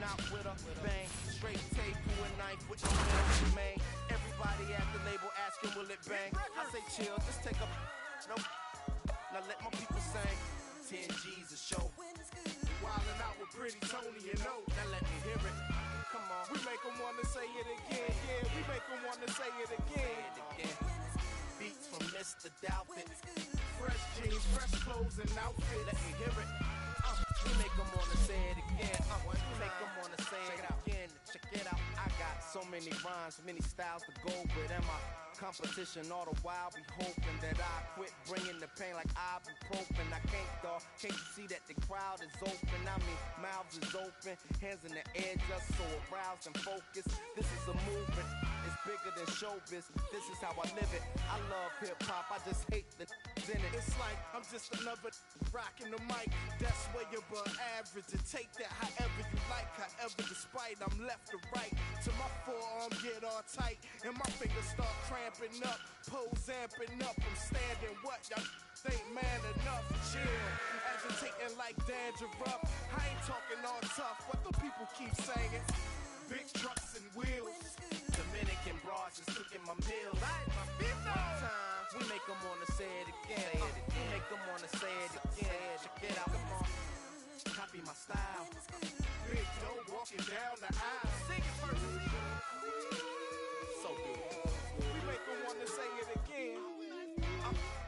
out with a bang. Straight tape through a knife with no middle man. Everybody at the label asking, will it bang? I say chill, just take a nope. Now let my people sing. 10 G's a show. Wildin' out with Pretty Tony and O. Now let me hear it. Come on. We make them wanna say it again. Yeah, we make them wanna say it again. Beats from Mr. Doubtfit. Fresh jeans, fresh clothes and outfits. Let me hear it. We make them wanna say it again. We make them wanna say it again. Check it out. I got so many rhymes, many styles to go with. And my competition all the while be hoping that I quit bringing the pain like ibuprofen. I can't, dawg. Can't you see that the crowd is open? I mean, mouths is open, hands in the air, just so aroused and focused. This is a movement. It's bigger than showbiz. This is how I live it. I love hip hop. I just hate the in it. It's like I'm just another rocking the mic. That's where you're above average. And take that however you like. However, despite I'm left to right. Till my forearm get all tight and my fingers start cramping up. Pose amping up. I'm standing what y'all ain't man enough. Chill. Agitating like dandruff. I ain't talking all tough. What the people keep saying? Big trucks and wheels. Dominican bras just cooking my meals. One time, we make them wanna say it again. We make them wanna say it again. Check it out, come on. Copy my style. Big Joe walking down the aisle. Sing it first. So good. We make them wanna say it again.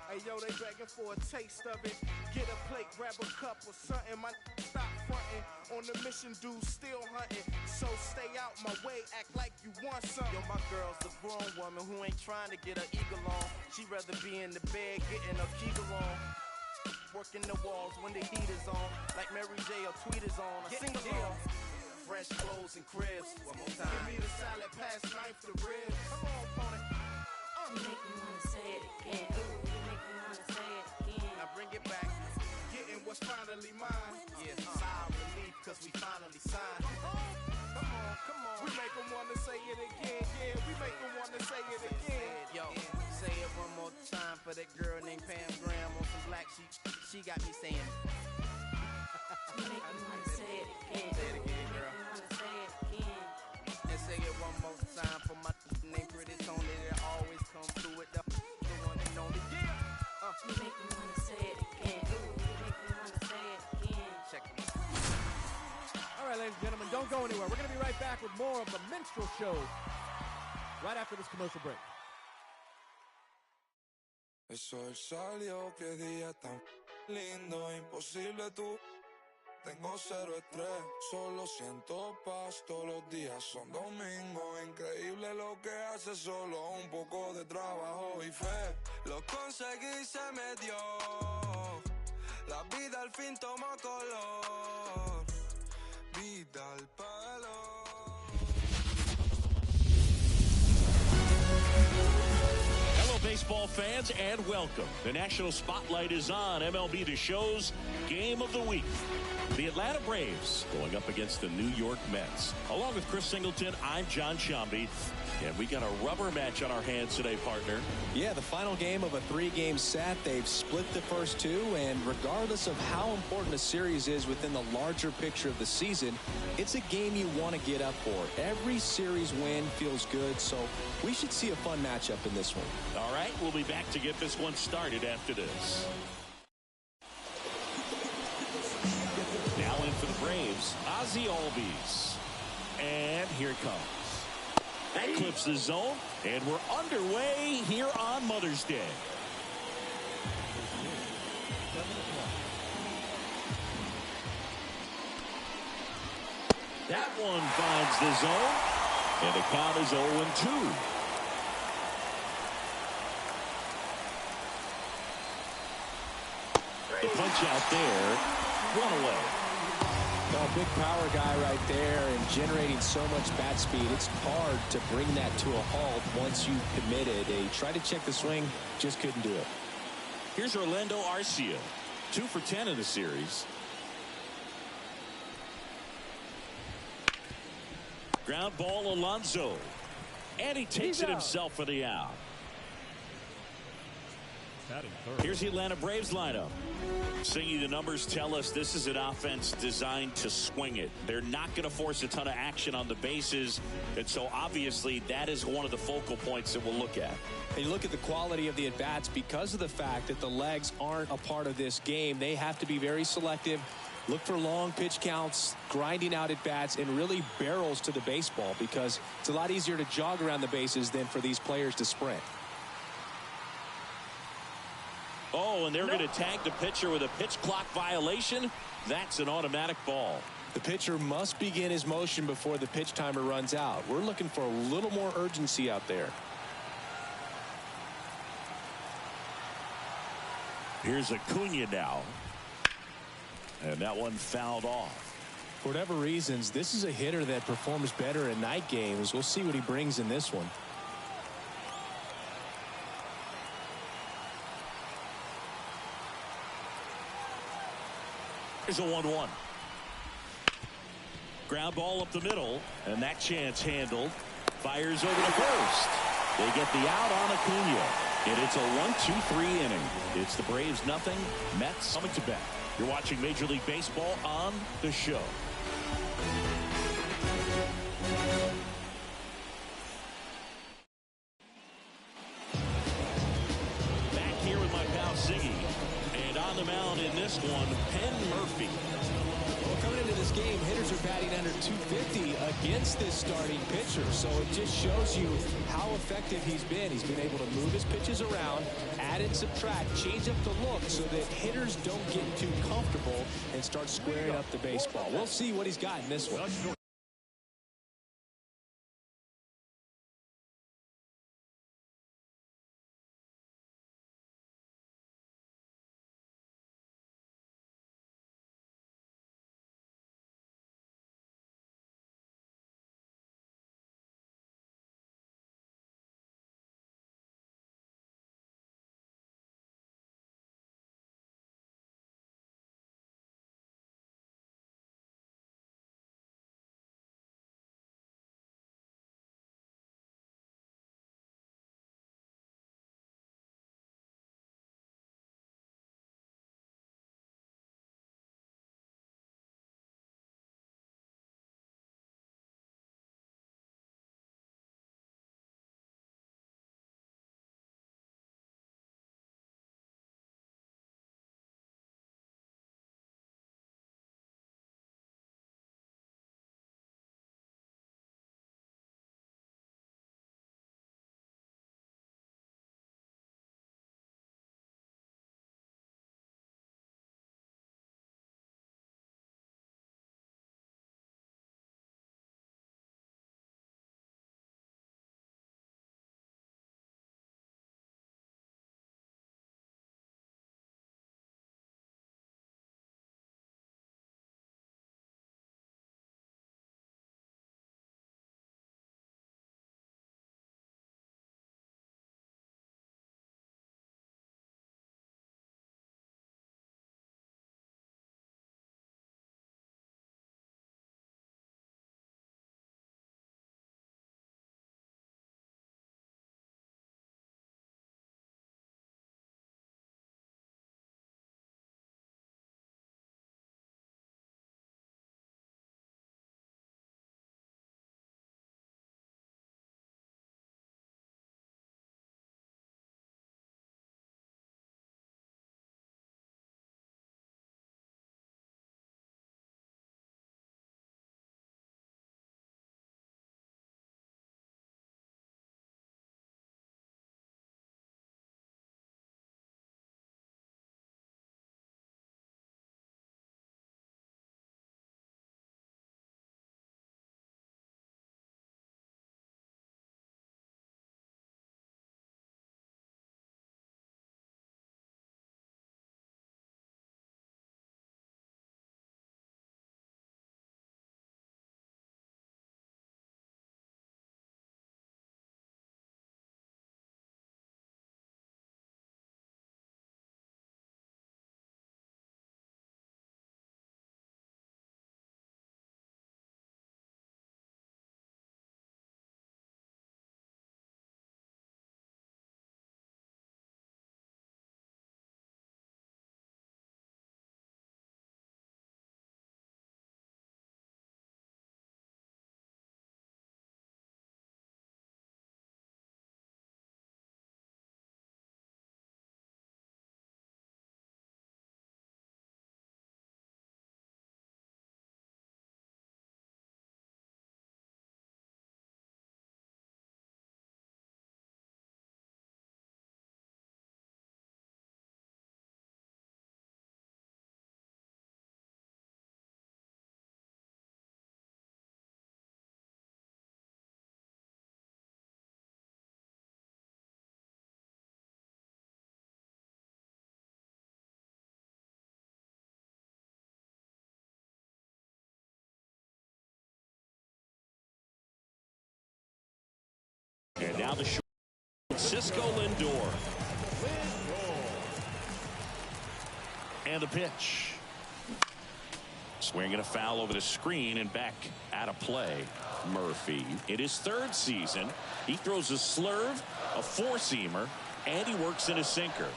Hey yo, they begging for a taste of it. Get a plate, grab a cup or something. My stop fronting. On the mission, dude, still hunting. So stay out my way, act like you want something. Yo, my girl's a grown woman who ain't trying to get her eagle on. She'd rather be in the bed getting her kegel on. Working the walls when the heat is on. Like Mary J or Tweet is on. I sing along. Fresh clothes and cribs. One more time. Give me the salad, pass knife to ribs. Come on, opponent. You make me wanna say it again. Ooh, you make me wanna say it again. Now bring it back. Getting what's finally mine. Yeah, sigh of relief cause we finally signed. Come on, come on. We make them wanna say it again. Yeah, we make them wanna say it again. Yo, say it one more time for that girl named Pam Graham on some black sheep. She got me saying. You make me wanna say it again. Say it again, girl. You make me wanna say it again. And say it one more time for my named Pretty Tony that always come through with the one and only. Yeah. You make me wanna say it again. Ooh, you make me wanna say it again. Check it. All right, ladies and gentlemen, don't go anywhere. We're going to be right back with more of the Minstrel Show right after this commercial break. El sol salió, qué día tan lindo, imposible tú. Tengo cero estrés, solo siento paz. Todos los días son domingo, increíble lo que hace. Solo un poco de trabajo y fe. Lo conseguí, se me dio. La vida al fin tomó color. Vida al palo. Hello, baseball fans, and welcome. The national spotlight is on MLB The Show's Game of the Week. The Atlanta Braves going up against the New York Mets. Along with Chris Singleton, I'm John Shambi. And we got a rubber match on our hands today, partner. Yeah, the final game of a 3-game set. They've split the first two, and regardless of how important a series is within the larger picture of the season, it's a game you want to get up for. Every series win feels good, so we should see a fun matchup in this one. All right, we'll be back to get this one started after this. Now in for the Braves, Ozzie Albies. And here it comes. That clips the zone, and we're underway here on Mother's Day. That one finds the zone, and the count is 0-2. The punch out there, one away. A big power guy right there and generating so much bat speed. It's hard to bring that to a halt once you've committed. They tried to check the swing, just couldn't do it. Here's Orlando Arcia, 2 for 10 in the series. Ground ball, Alonso. And he takes it himself for the out. Here's the Atlanta Braves lineup. Singy, the numbers tell us this is an offense designed to swing it. They're not going to force a ton of action on the bases, and so obviously that is one of the focal points that we'll look at. And you look at the quality of the at-bats because of the fact that the legs aren't a part of this game. They have to be very selective, look for long pitch counts, grinding out at-bats, and really barrels to the baseball because it's a lot easier to jog around the bases than for these players to sprint. Oh, and they're going to tag the pitcher with a pitch clock violation. That's an automatic ball. The pitcher must begin his motion before the pitch timer runs out. We're looking for a little more urgency out there. Here's Acuna now. And that one fouled off. For whatever reasons, this is a hitter that performs better in night games. We'll see what he brings in this one. Here's a 1-1. Ground ball up the middle, and that chance handled. Fires over to first. They get the out on Acuna. And it's a 1-2-3 inning. It's the Braves nothing, Mets coming to bat. You're watching Major League Baseball on the show. Back here with my pal Ziggy. And on the mound in this one, Penn Murphy. Well, coming into this game, hitters are batting under 250 against this starting pitcher. So it just shows you how effective he's been. He's been able to move his pitches around, add and subtract, change up the look so that hitters don't get too comfortable and start squaring up the baseball. We'll see what he's got in this one. Francisco Lindor. And the pitch. Swinging a foul over the screen and back out of play. Murphy, in his third season, he throws a slurve, a four-seamer, and he works in a sinker.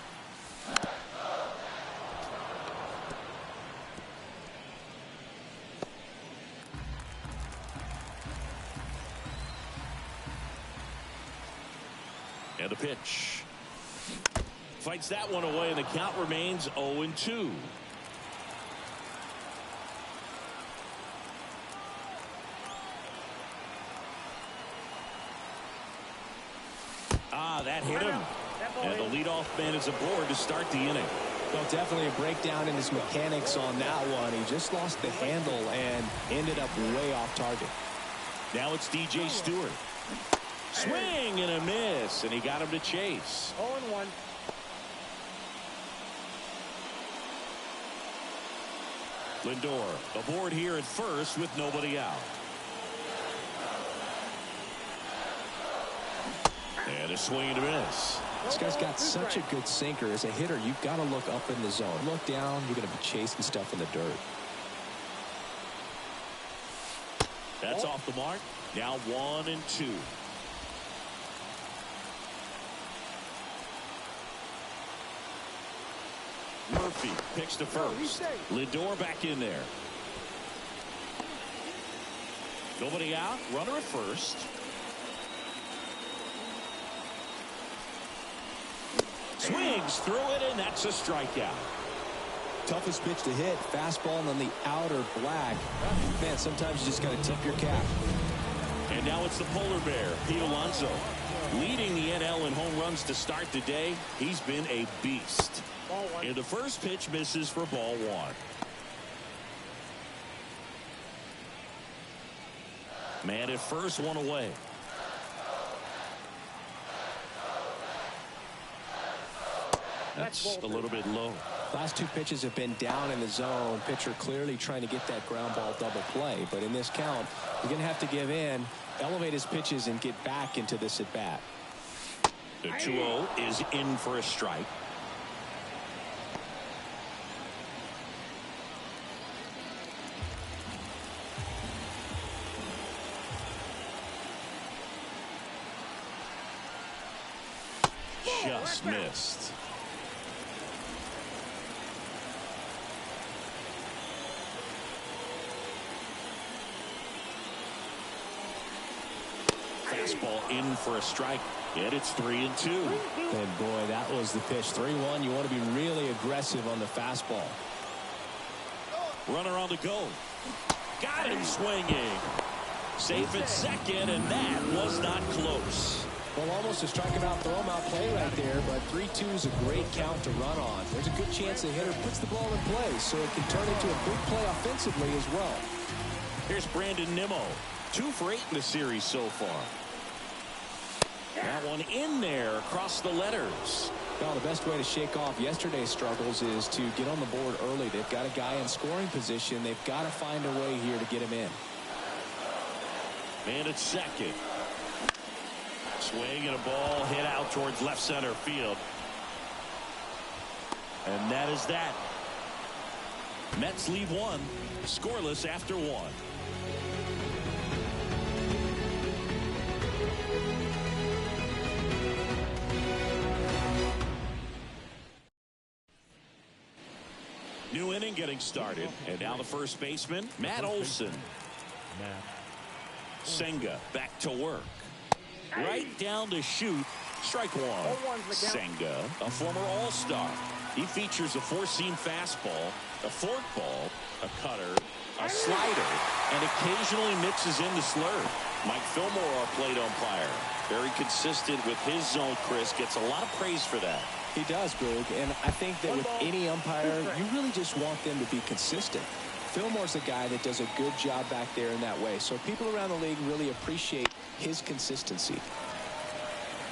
And the pitch. Fights that one away, and the count remains 0-2. That hit him. And the leadoff man is aboard to start the inning. Well, definitely a breakdown in his mechanics on that one. He just lost the handle and ended up way off target. Now it's DJ Stewart. Swing and a miss, and he got him to chase. 0-1. Lindor aboard here at first with nobody out. And a swing and a miss. This guy's got such a good sinker. As a hitter, you've got to look up in the zone. Look down, you're going to be chasing stuff in the dirt. That's off the mark. Now 1-2. Murphy picks to first. Lindor back in there. Nobody out. Runner at first. Swings through it, and that's a strikeout. Toughest pitch to hit. Fastball on the outer black. Man, sometimes you just got to tip your cap. And now it's the polar bear, Pete Alonso. Leading the NL in home runs to start the day. He's been a beast. And the first pitch misses for ball one. Man at first, one away. That's a little bit low. Last two pitches have been down in the zone. Pitcher clearly trying to get that ground ball double play. But in this count, you're going to have to give in, elevate his pitches, and get back into this at bat. The 2-0 is in for a strike. Just missed. Fastball in for a strike, and it's 3-2. And boy, that was the pitch. 3-1. You want to be really aggressive on the fastball. Runner on the go. Got him swinging. Safe at second, and that was not close. Well, almost a strike him out, throw him out play right there, but 3-2 is a great count to run on. There's a good chance the hitter puts the ball in play, so it can turn into a big play offensively as well. Here's Brandon Nimmo. 2 for 8 in the series so far. That one in there across the letters. Well, the best way to shake off yesterday's struggles is to get on the board early. They've got a guy in scoring position. They've got to find a way here to get him in. Man at second. Swing and a ball hit out towards left center field. And that is that. Mets lead 1, scoreless after 1. New inning getting started. And now the first baseman, Matt Olson. Senga back to work. Right down to shoot. Strike one. Senga, a former all-star. He features a four-seam fastball, a forkball, a cutter, a slider, and occasionally mixes in the slurve. Mike Fillmore, our plate umpire. Very consistent with his zone, Chris. Gets a lot of praise for that. He does, Boog, and I think that with any umpire, you really just want them to be consistent. Fillmore's a guy that does a good job back there in that way, so people around the league really appreciate his consistency.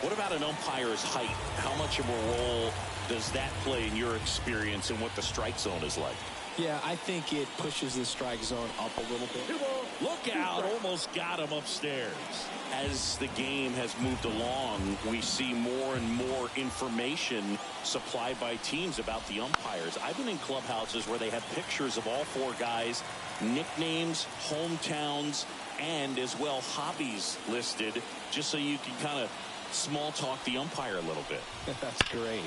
What about an umpire's height? How much of a role does that play in your experience and what the strike zone is like? Yeah, I think it pushes the strike zone up a little bit. Look out, almost got him upstairs. As the game has moved along, we see more and more information supplied by teams about the umpires. I've been in clubhouses where they have pictures of all four guys, nicknames, hometowns, and as well hobbies listed, just so you can kind of small talk the umpire a little bit. That's great.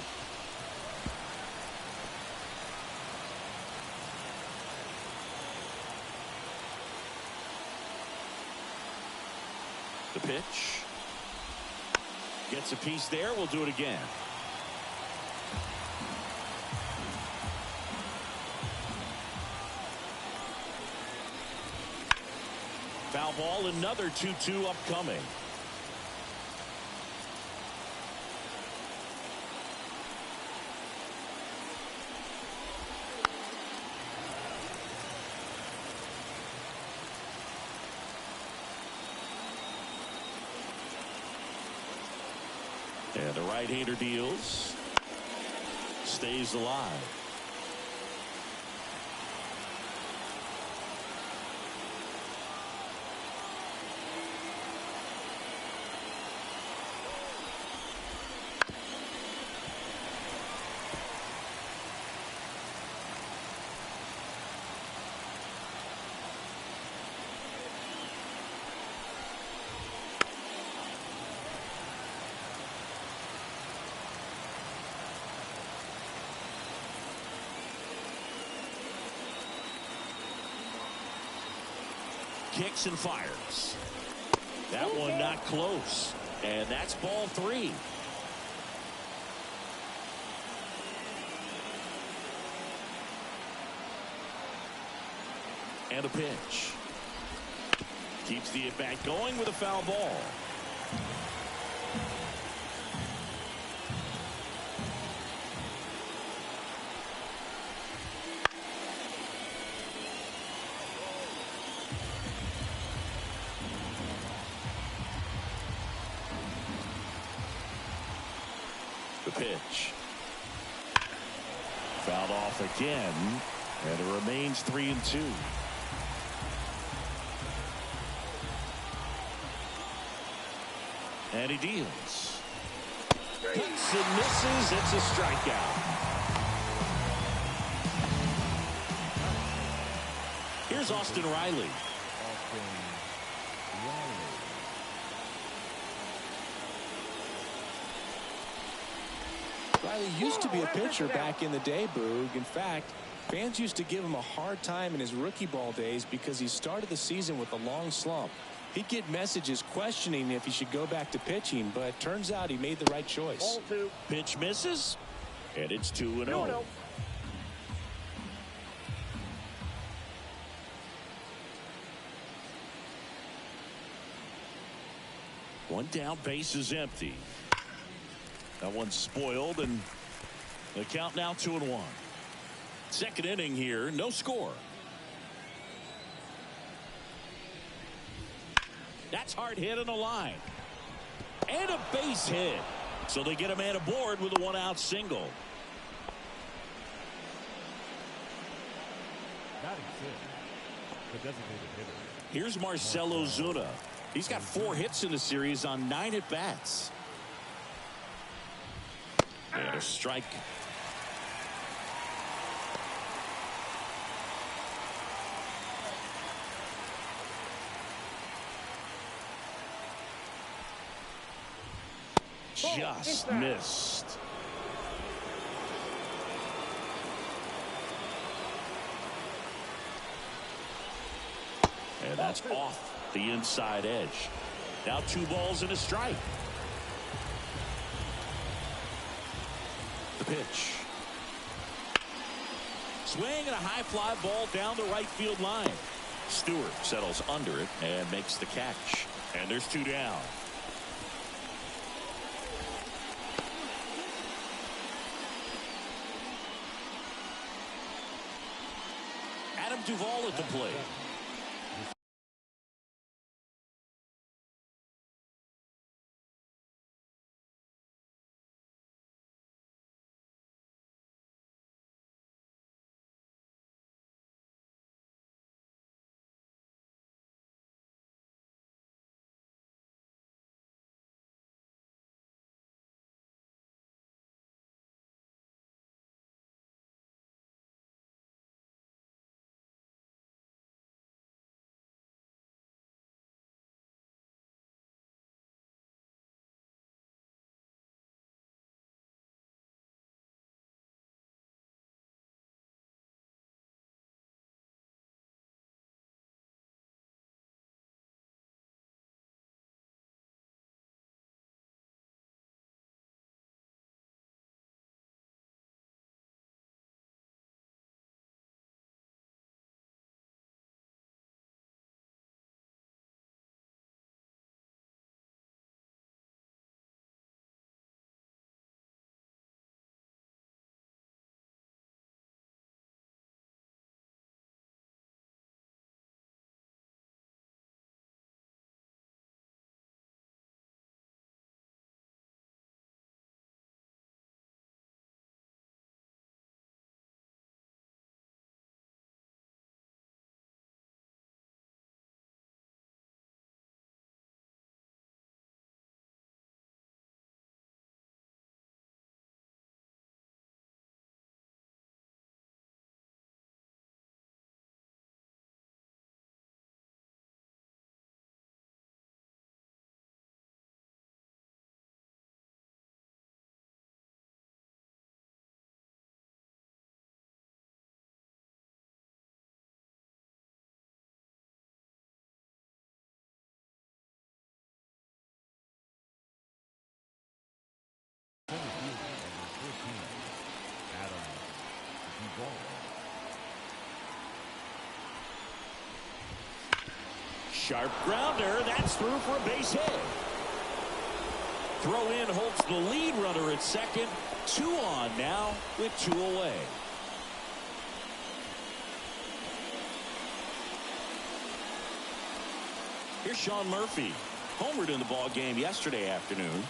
The pitch. Gets a piece there. We'll do it again. Foul ball, another 2-2 upcoming. And the right-hander deals. Stays alive. Kicks and fires. That one not close. And that's ball 3. And a pitch. Keeps the at-bat going with a foul ball. The pitch. Fouled off again, and it remains 3-2. And he deals. Hits and misses. It's a strikeout. Here's Austin Riley. Riley used to be a pitcher back in the day, Boog. In fact, fans used to give him a hard time in his rookie ball days because he started the season with a long slump. He'd get messages questioning if he should go back to pitching, but turns out he made the right choice. Pitch misses, and it's 2-0. One down, base is empty. That one's spoiled, and the count now 2-1. Second inning here, no score. That's hard hit on the line. And a base hit. So they get a man aboard with a one-out single. Here's Marcell Ozuna. He's got 4 hits in the series on 9 at-bats. And a strike. Just missed. And that's off the inside edge. Now 2 balls and a strike. The pitch. Swing and a high fly ball down the right field line. Stewart settles under it and makes the catch. And there's 2 down. Adam Duvall at the plate. sharp grounder. That's through for a base hit. Throw in holds the lead runner at second. 2 on now with 2 away. Here's Sean Murphy. Homered in the ball game yesterday afternoon.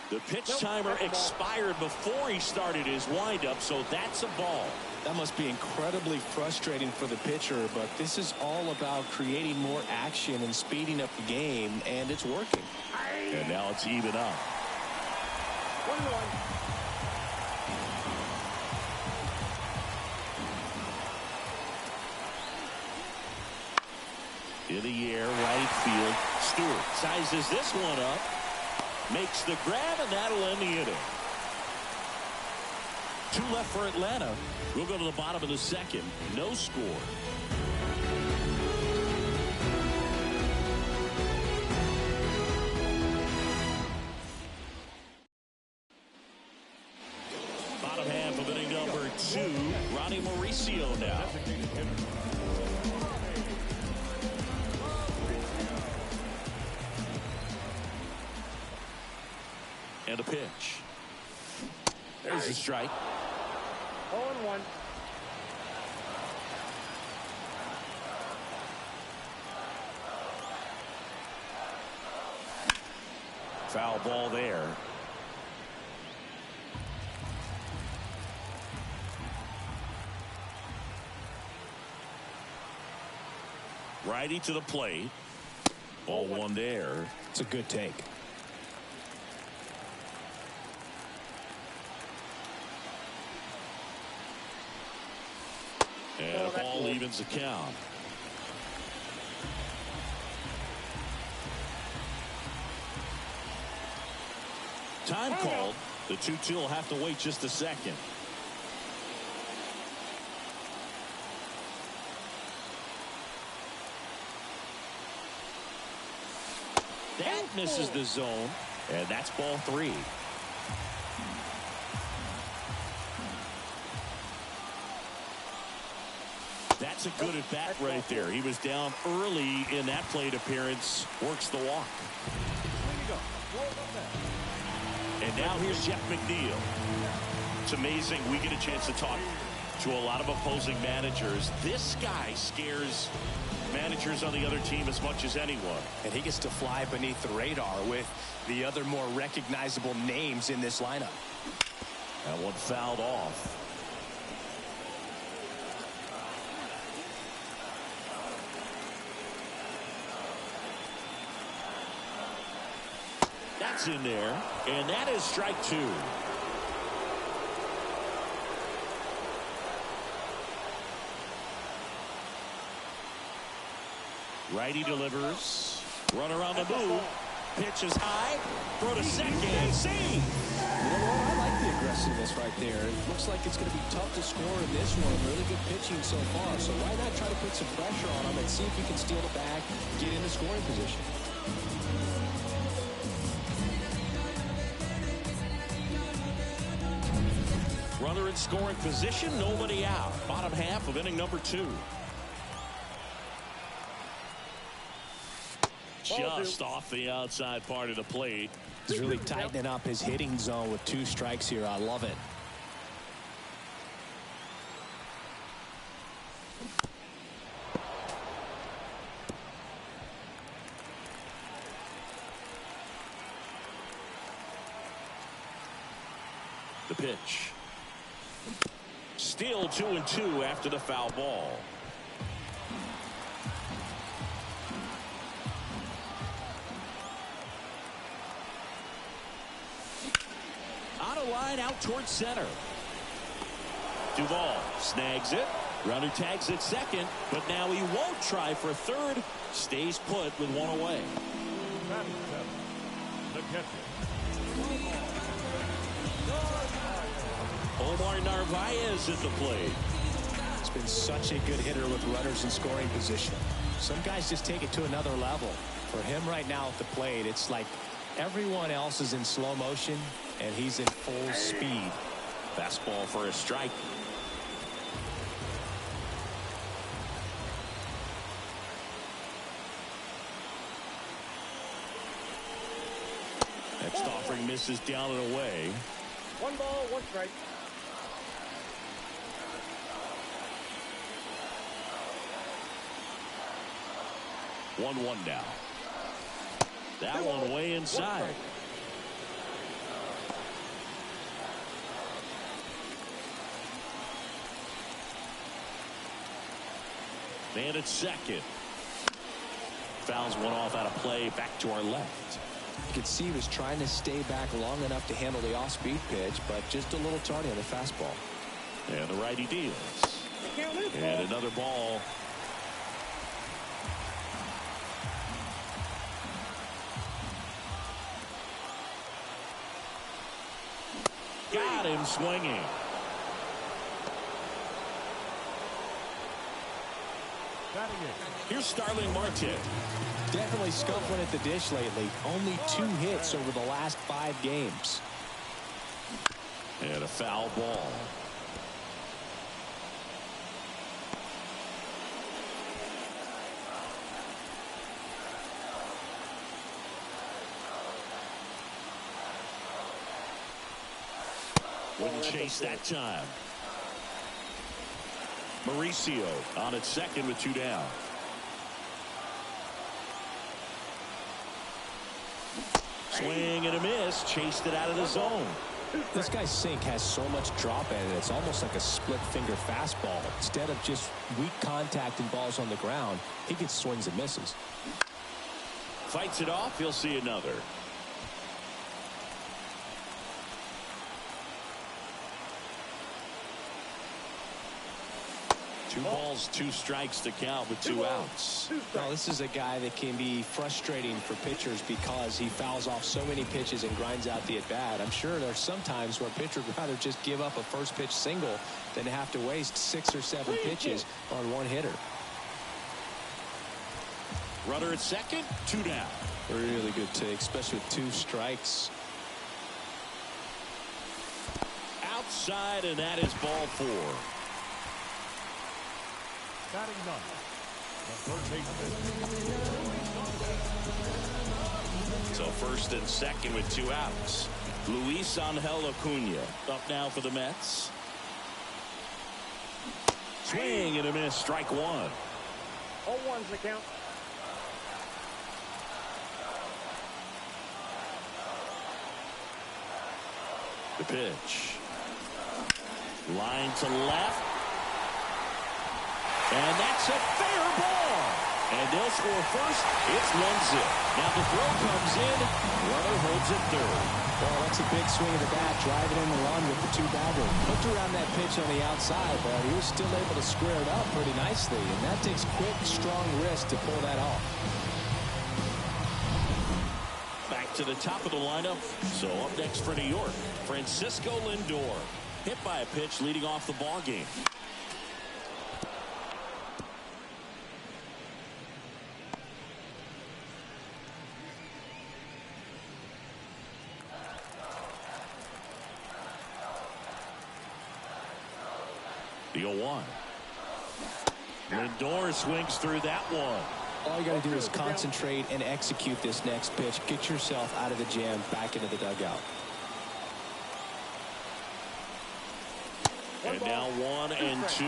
The pitch timer expired before he started his windup, so that's a ball. That must be incredibly frustrating for the pitcher, but this is all about creating more action and speeding up the game, and it's working. And now it's even up. 1-1. In the air, right field. Stewart sizes this one up. Makes the grab, and that'll end the inning. 2 left for Atlanta. We'll go to the bottom of the second. No score. Bottom half of inning number 2. Ronnie Mauricio now. And a pitch. There's a strike. 0-1. Foul ball there. Righty to the plate. Ball 1 there. It's a good take. And the ball evens the count. Time called. The 2-2 will have to wait just a second. That misses the zone, and that's ball 3. That's a good at bat right there. He was down early in that plate appearance. Works the walk. And now here's Jeff McNeil. It's amazing we get a chance to talk to a lot of opposing managers. This guy scares managers on the other team as much as anyone. And he gets to fly beneath the radar with the other more recognizable names in this lineup. That one fouled off. That's in there, and that is strike 2. Righty delivers. Runner on the move. Pitch is high. Throw to second. See. You know what? I like the aggressiveness right there. It looks like it's going to be tough to score in this one. Really good pitching so far. So why not try to put some pressure on him and see if you can steal the bag, get in the scoring position. Runner in scoring position, nobody out. Bottom half of inning number 2. Just off the outside part of the plate. He's really tightening up his hitting zone with 2 strikes here. I love it. The pitch. Still 2-2 after the foul ball. On a line out towards center. Duvall snags it. Runner tags at second, but now he won't try for third. Stays put with 1 away. The catcher. Omar Narvaez at the plate. He's been such a good hitter with runners in scoring position. Some guys just take it to another level. For him right now at the plate, it's like everyone else is in slow motion, and he's in full speed. Fastball for a strike. Next offering misses down and away. 1 ball, 1 strike. One now. That one way inside. Man at second. Fouls one off out of play, back to our left. You could see he was trying to stay back long enough to handle the off-speed pitch, but just a little tardy on the fastball. And the righty deals. And another ball. Got him swinging. Here's Starling Marte. Definitely scuffling at the dish lately. Only 2 hits over the last 5 games. And a foul ball. Wouldn't chase that time. Mauricio on at second with 2 down. Swing and a miss. Chased it out of the zone. This guy's sink has so much drop in it. It's almost like a split finger fastball. Instead of just weak contact and balls on the ground, he gets swings and misses. Fights it off. He'll see another. Two balls, 2 strikes to count with 2 outs. Well, this is a guy that can be frustrating for pitchers because he fouls off so many pitches and grinds out the at-bat. I'm sure there's some times where a pitcher would rather just give up a first pitch single than have to waste 6 or 7 pitches on 1 hitter. Runner at second, 2 down. Really good take, especially with 2 strikes. Outside, and that is ball 4. So first and second with 2 outs. Luis Angel Acuna up now for the Mets. Swing and a miss. Strike 1. 0-1's the count. The pitch. Line to left. And that's a fair ball. And they'll score first. It's 1-0. Now the throw comes in. Runner holds it third. Well, that's a big swing of the bat, driving in the run with the 2-bagger. Looked around that pitch on the outside, but he was still able to square it up pretty nicely. And that takes quick, strong wrist to pull that off. Back to the top of the lineup. So up next for New York, Francisco Lindor. Hit by a pitch leading off the ball game. The 0-1. Lindor swings through that one. All you got to do is concentrate and execute this next pitch. Get yourself out of the jam, back into the dugout. And now 1-2.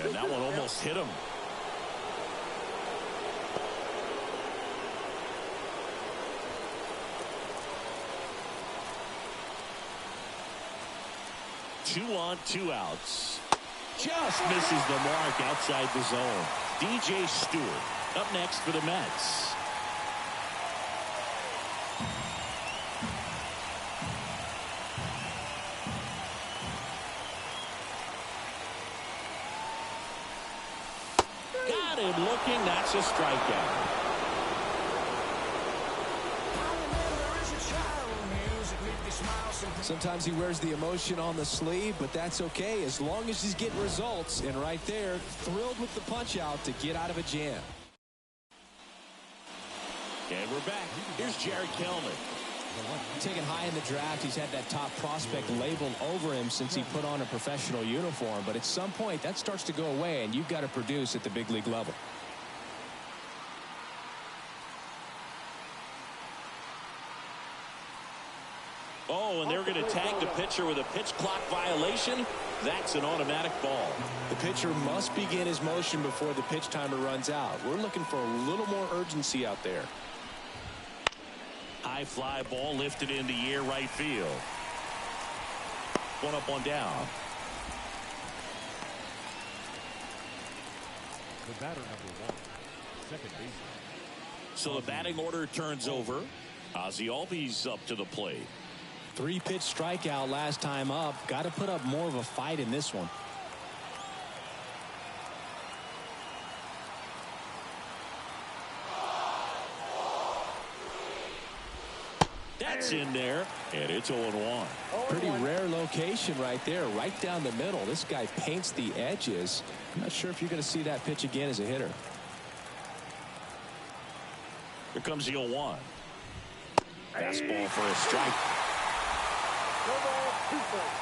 And that one almost hit him. Two on, 2 outs. Just misses the mark outside the zone. DJ Stewart up next for the Mets. Got him looking. That's a strikeout. I remember as a child, music made me smile. Sometimes he wears the emotion on the sleeve, but that's okay as long as he's getting results. And right there, thrilled with the punch out to get out of a jam. And we're back. Here's Jared Kelman. Taken high in the draft, he's had that top prospect labeled over him since he put on a professional uniform. But at some point, that starts to go away, and you've got to produce at the big league level. Oh, and they're going to tag the pitcher with a pitch clock violation. That's an automatic ball. The pitcher must begin his motion before the pitch timer runs out. We're looking for a little more urgency out there. High fly ball lifted in the air right field. One up, one down. The batter number 1, second baseman. So the batting order turns over. Ozzie Albies up to the plate. 3-pitch strikeout last time up. Got to put up more of a fight in this one. That's in there, and it's 0-1. Pretty rare location right there, right down the middle. This guy paints the edges. I'm not sure if you're going to see that pitch again as a hitter. Here comes the 0-1. Fastball for a strike. No ball, 2 strikes.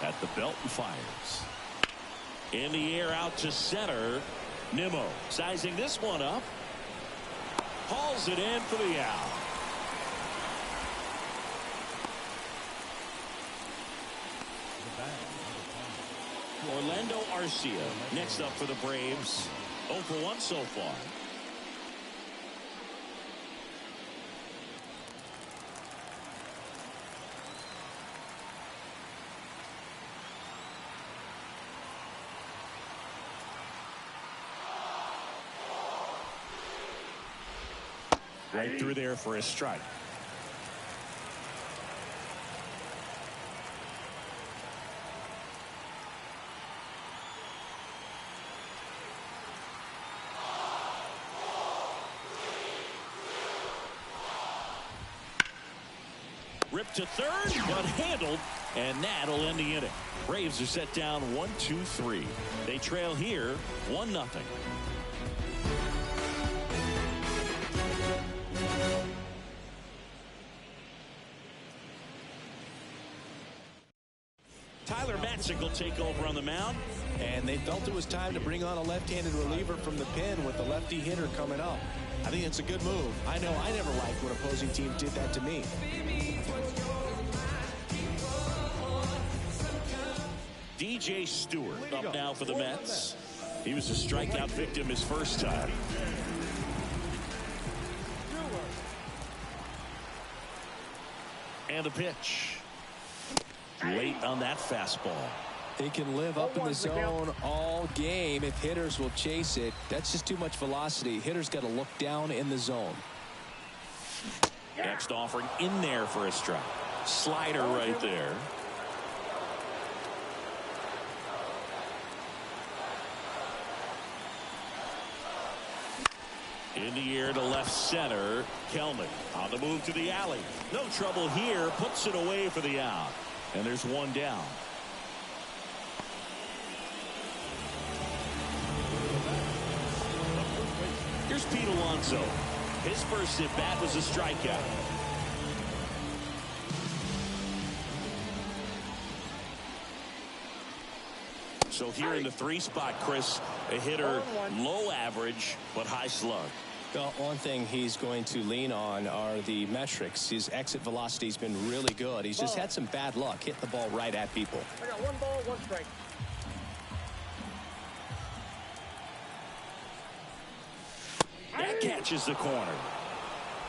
At the belt and fires. In the air out to center. Nimmo sizing this one up. Hauls it in for the out. Orlando Arcia next up for the Braves. 0 for 1 so far. Right through there for a strike. Ripped to third, but handled, and that'll end the inning. Braves are set down 1-2-3. They trail here 1-0. Tyler Matzik will take over on the mound. And they felt it was time to bring on a left-handed reliever from the pen with the lefty hitter coming up. I think it's a good move. I know I never liked when opposing teams did that to me. DJ Stewart up now for the Mets. He was a strikeout victim his first time. And the pitch. Late on that fastball. They can live up in the zone all game if hitters will chase it. That's just too much velocity. Hitters got to look down in the zone. Next offering in there for a strike. Slider right there. In the air to left center. Kelman on the move to the alley. No trouble here. Puts it away for the out. And there's one down. Here's Pete Alonso. His first at bat was a strikeout. So here in the 3 spot, Chris, a hitter low average but high slug. Well, one thing he's going to lean on are the metrics. His exit velocity has been really good. He's just had some bad luck hitting the ball right at people. I got 1 ball, 1 strike. That catches the corner.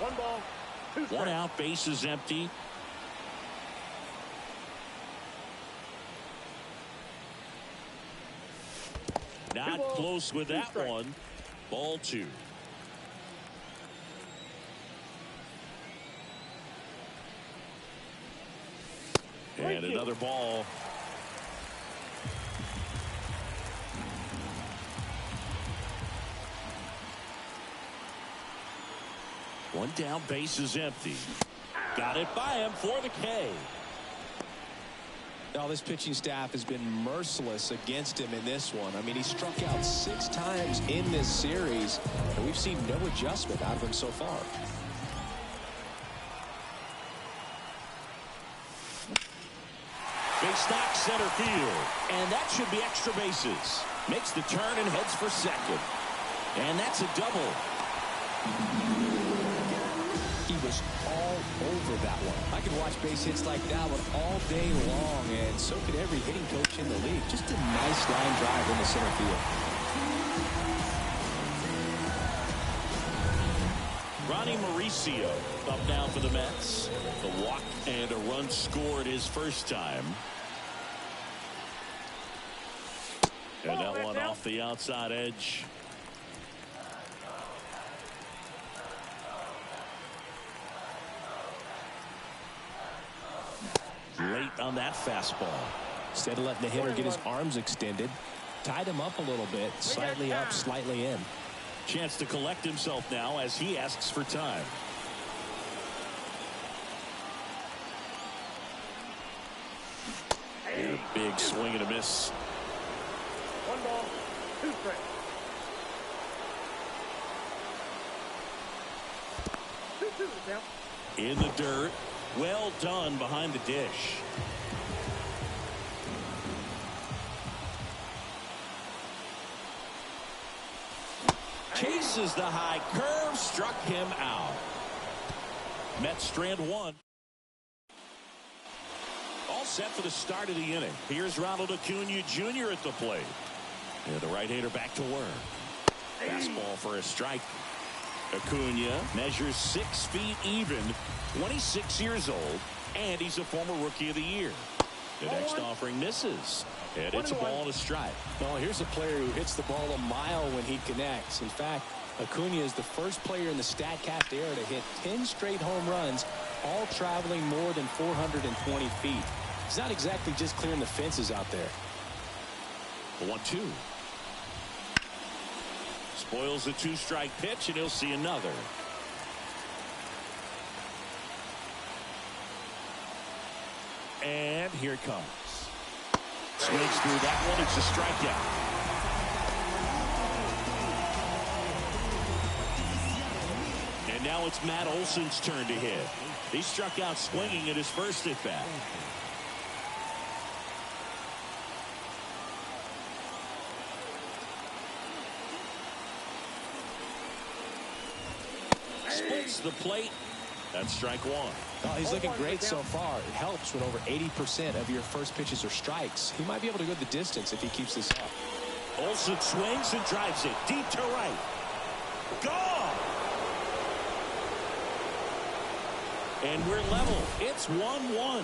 1 ball, 2 strikes. 1 out, base is empty. Not close with that one. Ball 2. And another ball. One down, base is empty. Got it by him for the K. Now, this pitching staff has been merciless against him in this one. I mean, he struck out 6 times in this series, and we've seen no adjustment out of him so far. Base knock center field, and that should be extra bases. Makes the turn and heads for second. And that's a double. He was all over that one. I could watch base hits like that one all day long, and so could every hitting coach in the league. Just a nice line drive in the center field. Ronnie Mauricio up now for the Mets. The walk and a run scored his first time. And that one off the outside edge. Late on that fastball. Instead of letting the hitter get his arms extended, tied him up a little bit, slightly up, slightly in. Chance to collect himself now as he asks for time. And a big swing and a miss. 1 ball, 2 strikes. 2-2 now. In the dirt. Well done behind the dish. Chases the high curve, struck him out. Mets strand 1. All set for the start of the inning. Here's Ronald Acuna Jr. at the plate. And the right-hander back to work. Fastball for a strike. Acuna measures 6 feet even, 26 years old, and he's a former Rookie of the Year. The next offering misses, and it's a ball and a strike. Well, here's a player who hits the ball a mile when he connects. In fact, Acuna is the first player in the StatCast era to hit 10 straight home runs, all traveling more than 420 feet. He's not exactly just clearing the fences out there. The 1-2. Spoils the 2-strike pitch, and he'll see another. And here it comes. Swings through that one. It's a strikeout. And now it's Matt Olson's turn to hit. He struck out swinging at his first at bat. Splits the plate. That's strike 1. Oh, he's looking great so far. It helps when over 80% of your first pitches are strikes. He might be able to go the distance if he keeps this up. Olson swings and drives it deep to right. Gone! And we're level. It's 1-1.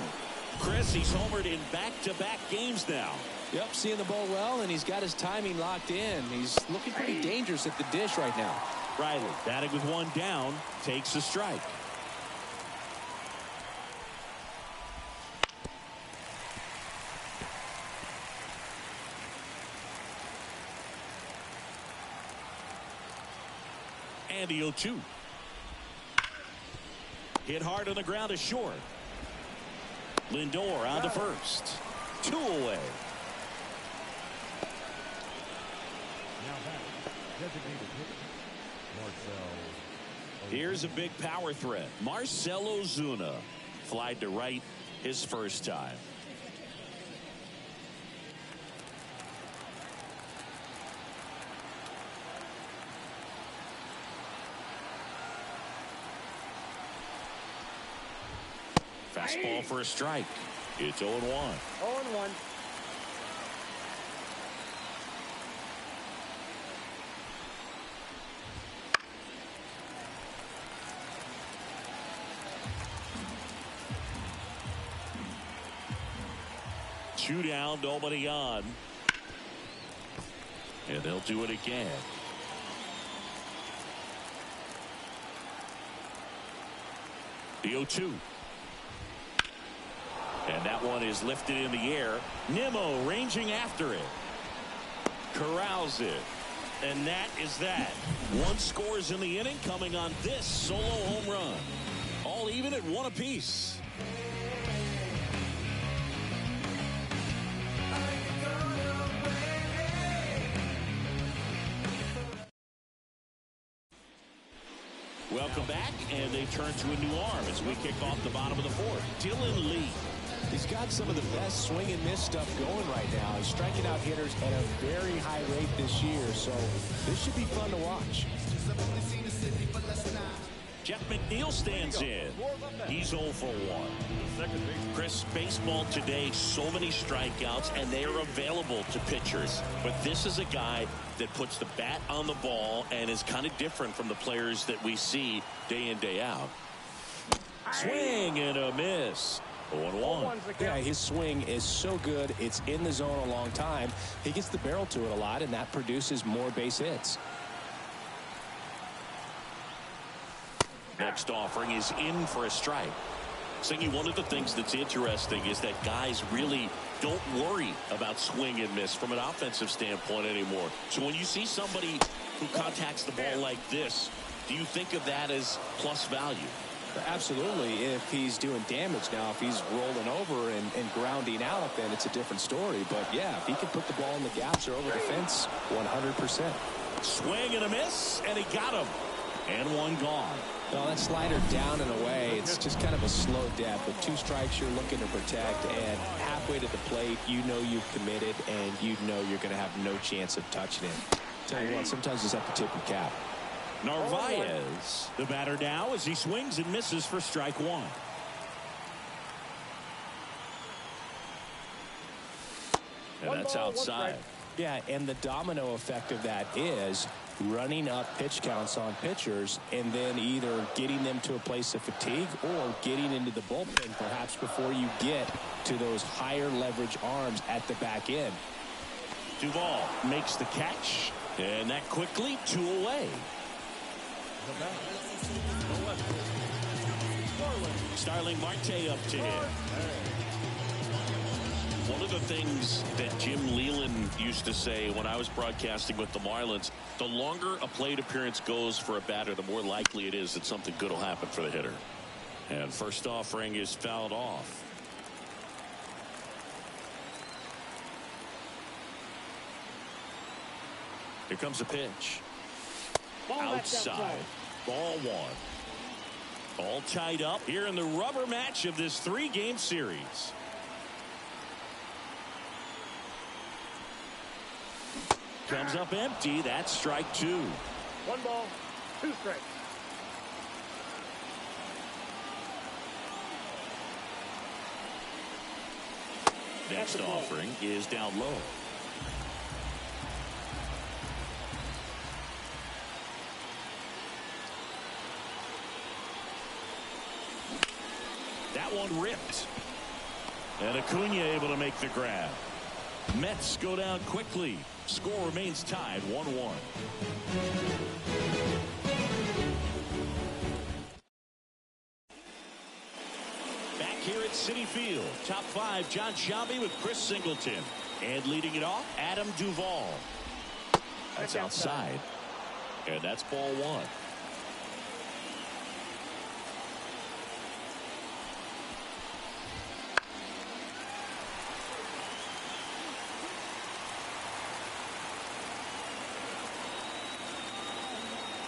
Chris, he's homered in back-to-back games now. Yep, seeing the ball well, and he's got his timing locked in. He's looking pretty dangerous at the dish right now. Riley, batting with 1 down, takes a strike. And the 0-2. Hit hard on the ground to short. Lindor on to first. 2 away. Here's a big power threat. Marcell Ozuna flied to right his first time. Fastball for a strike. It's 0-1. 0-1. Two down, nobody on. And they'll do it again. The 0-2. And that one is lifted in the air. Nimmo ranging after it. Corrals it. And that is that. One scores in the inning coming on this solo home run. All even at one apiece. Welcome back, and they turn to a new arm as we kick off the bottom of the fourth. Dylan Lee. He's got some of the best swing and miss stuff going right now. He's striking out hitters at a very high rate this year, so this should be fun to watch. Jeff McNeil stands in. He's 0 for 1. Chris, baseball today, so many strikeouts, and they are available to pitchers. But this is a guy that puts the bat on the ball and is kind of different from the players that we see day in, day out. Swing and a miss. 0-1. Yeah, his swing is so good. It's in the zone a long time. He gets the barrel to it a lot, and that produces more base hits. Next offering is in for a strike. Singy, one of the things that's interesting is that guys really don't worry about swing and miss from an offensive standpoint anymore. So when you see somebody who contacts the ball like this, do you think of that as plus value? Absolutely. If he's doing damage now, if he's rolling over and grounding out, then it's a different story. But yeah, if he can put the ball in the gaps or over the fence, 100%. Swing and a miss, and he got him. And one gone. No, that slider down and away, it's just kind of a slow death. With 2 strikes, you're looking to protect, and halfway to the plate, you know you've committed, and you know you're going to have no chance of touching it. Tell you what, sometimes you just have to tip your cap. Narvaez, the batter now, as he swings and misses for strike 1. And that's outside. Yeah, and the domino effect of that is running up pitch counts on pitchers and then either getting them to a place of fatigue or getting into the bullpen perhaps before you get to those higher leverage arms at the back end. Duvall makes the catch, and that quickly 2 away. Starling Marte up to him. One of the things that Jim Leland used to say when I was broadcasting with the Marlins, the longer a plate appearance goes for a batter, the more likely it is that something good will happen for the hitter. And first offering is fouled off. Here comes a pitch. Outside. Ball 1. All tied up here in the rubber match of this 3-game series. Comes up empty. That's strike 2. 1 ball, 2 strikes. Next offering is down low. That one ripped. And Acuna able to make the grab. Mets go down quickly. Score remains tied 1-1. Back here at Citi Field, top 5, John Shelby with Chris Singleton. And leading it off, Adam Duvall. That's outside. And that's ball 1.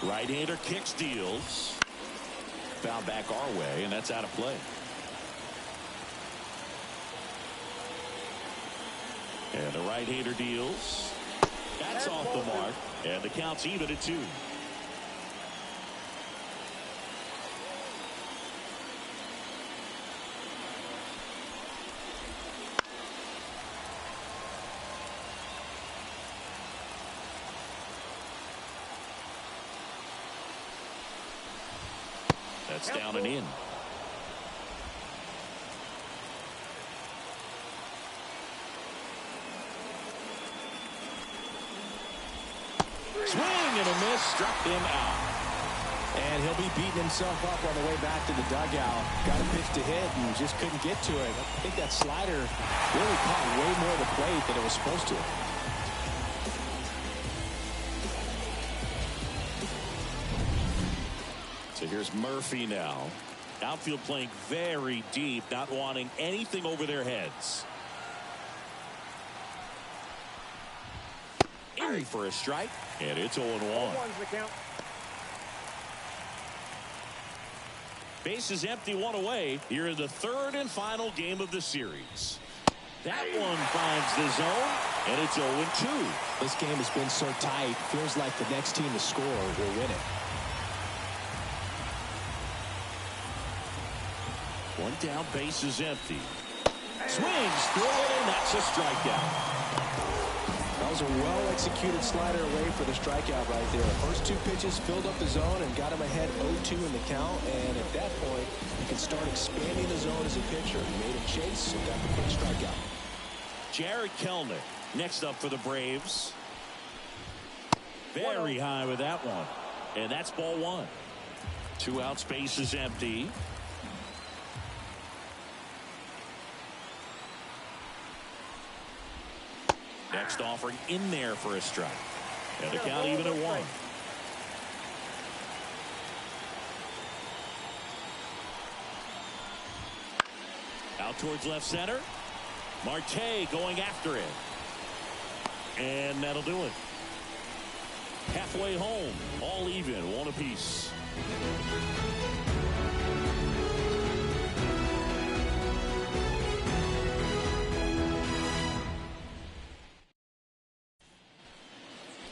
Right-hander kicks, deals. Foul back our way, and that's out of play. And the right-hander deals. That's off the mark, and the count's even at 2. That's down and in. Swing and a miss, struck him out. And he'll be beating himself up on the way back to the dugout. Got a pitch to hit and just couldn't get to it. I think that slider really caught way more of the plate than it was supposed to. Here's Murphy now. Outfield playing very deep, not wanting anything over their heads. In for a strike, and it's 0-1. Bases empty, one away here in the third and final game of the series. That one finds the zone, and it's 0-2. This game has been so tight, feels like the next team to score will win it. One down, base is empty. Swings through it, and that's a strikeout. That was a well-executed slider away for the strikeout right there. The first two pitches filled up the zone and got him ahead 0-2 in the count. And at that point, you can start expanding the zone as a pitcher. He made a chase and got the quick strikeout. Jared Kelnick next up for the Braves. Very high with that one. And that's ball one. 2 outs, base is empty. Next offering in there for a strike. And the count even at 1. Out towards left center. Marte going after it. And that'll do it. Halfway home. All even. 1 apiece.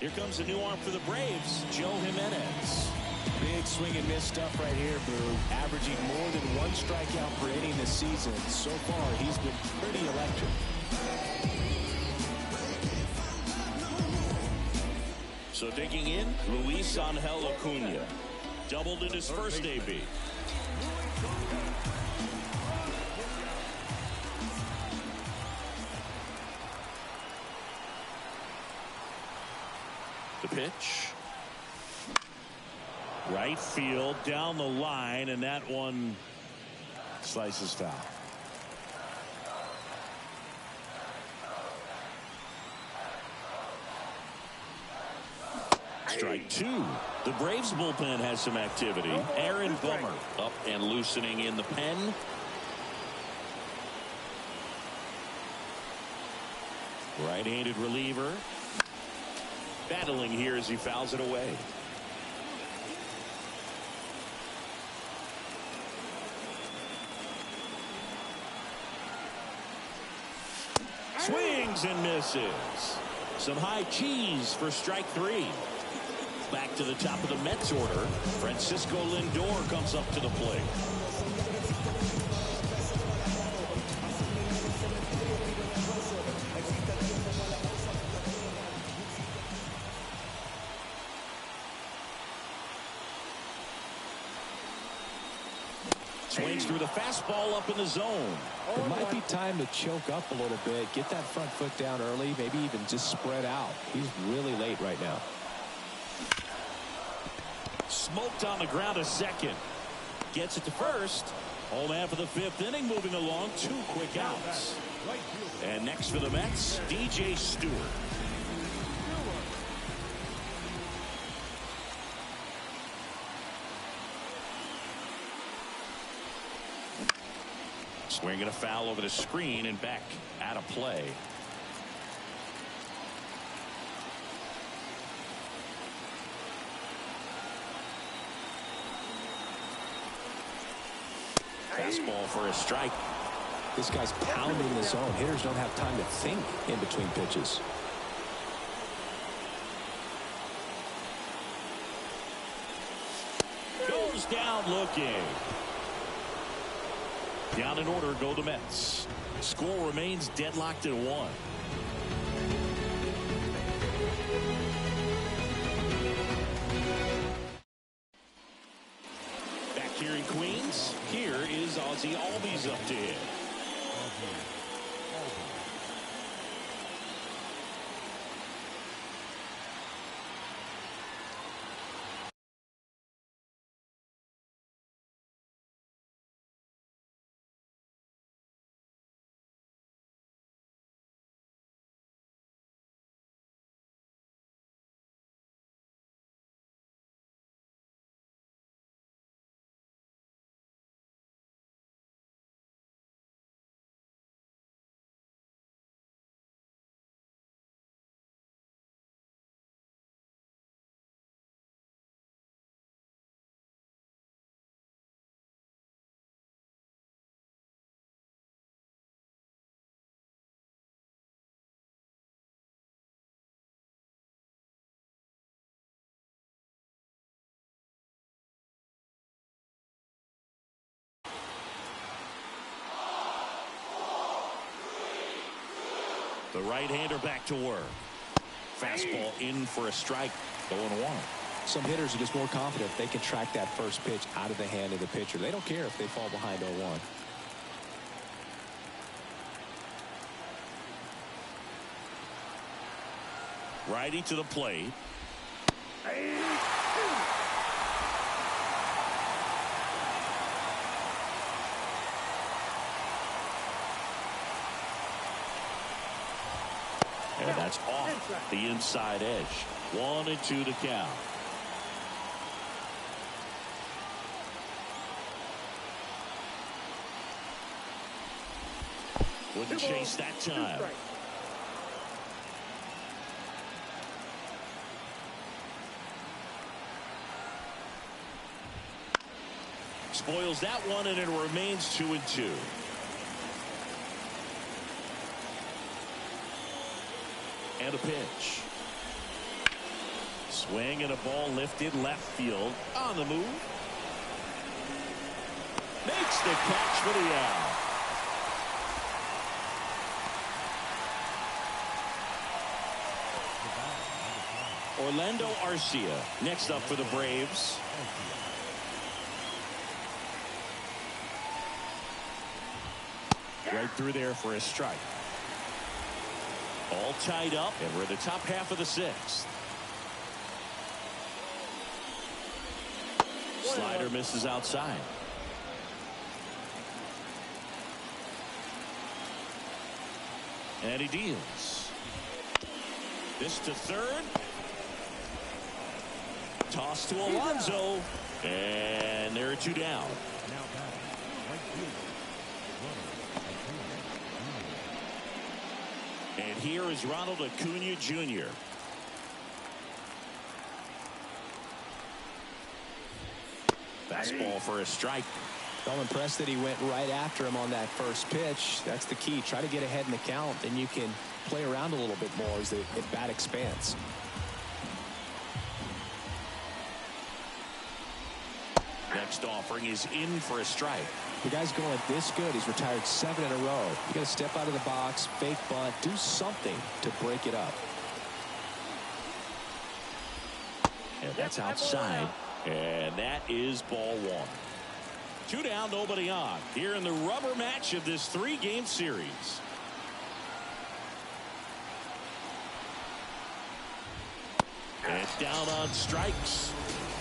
Here comes a new arm for the Braves, Joe Jimenez. Big swing and miss stuff right here, Boo. Averaging more than 1 strikeout per inning this season. So far, he's been pretty electric. So digging in, Luis Angel Acuna. Doubled in his first AB. The pitch. Right field down the line, and that one slices foul. Strike 2. The Braves bullpen has some activity. Aaron Bummer up and loosening in the pen. Right-handed reliever. Battling here as he fouls it away. Swings and misses. Some high cheese for strike 3. Back to the top of the Mets order. Francisco Lindor comes up to the plate. Swings through the fastball up in the zone. It might be time to choke up a little bit, get that front foot down early, maybe even just spread out. He's really late right now. Smoked on the ground a second. Gets it to first. Home half of the 5th inning, moving along. 2 quick outs. And next for the Mets, DJ Stewart. Swinging a foul over the screen and back out of play. Fastball for a strike. This guy's pounding the zone. Hitters don't have time to think in between pitches. Goes down looking. Down in order go the Mets. Score remains deadlocked at 1. Back here in Queens, here is Ozzie Albies up to hit. The right-hander back to work. Fastball in for a strike. 0-1. Some hitters are just more confident they can track that first pitch out of the hand of the pitcher. They don't care if they fall behind 0-1. Righty to the plate. And that's off the inside edge. 1-2 to count. Wouldn't chase that time. Spoils that one, and it remains 2-2. And a pitch. Swing and a ball lifted left field. On the move. Makes the catch for the out. Orlando Arcia next up for the Braves. Right through there for a strike. All tied up, and we're in the top half of the sixth. Slider misses outside. And he deals. This to third. Toss to Alonso. And there are two down. And here is Ronald Acuna Jr. Fastball for a strike. I'm impressed that he went right after him on that first pitch. That's the key. Try to get ahead in the count, and you can play around a little bit more as the bat expands. Next offering is in for a strike. The guy's going this good. He's retired 7 in a row. You got to step out of the box, fake bunt, do something to break it up. And that's outside. And that is ball one. 2 down, nobody on. Here in the rubber match of this 3-game series. And down on strikes.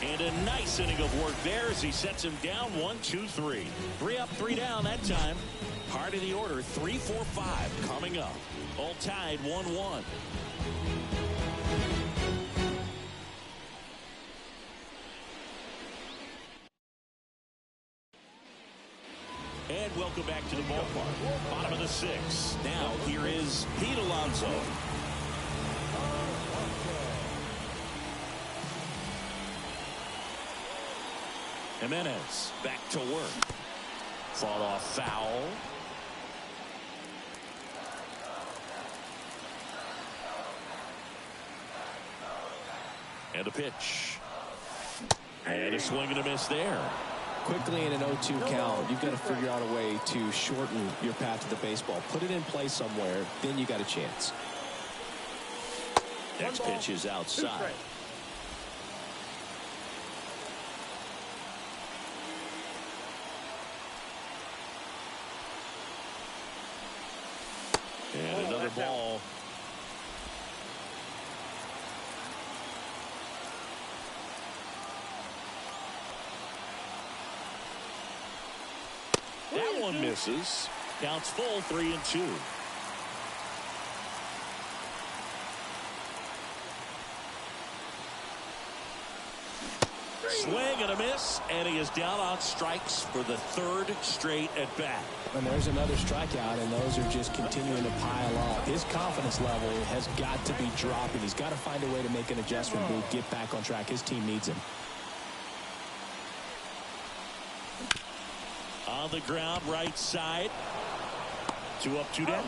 And a nice inning of work there as he sets him down 1-2-3. 3 up, 3 down that time. Part of the order, 3-4-5 coming up. All tied 1-1. And welcome back to the ballpark. Bottom of the 6th. Now here is Pete Alonso. Jimenez back to work. Fought off foul. And a pitch. And a swing and a miss there. Quickly in an 0-2 count, you've got to figure out a way to shorten your path to the baseball. Put it in play somewhere, then you got a chance. Next pitch is outside. And another ball. That one misses. Counts full, 3-2. Swing and a miss, and he is down on strikes for the 3rd straight at bat. And there's another strikeout, and those are just continuing to pile up. His confidence level has got to be dropping. He's got to find a way to make an adjustment move, get back on track. His team needs him. On the ground, right side. 2 up, 2 down.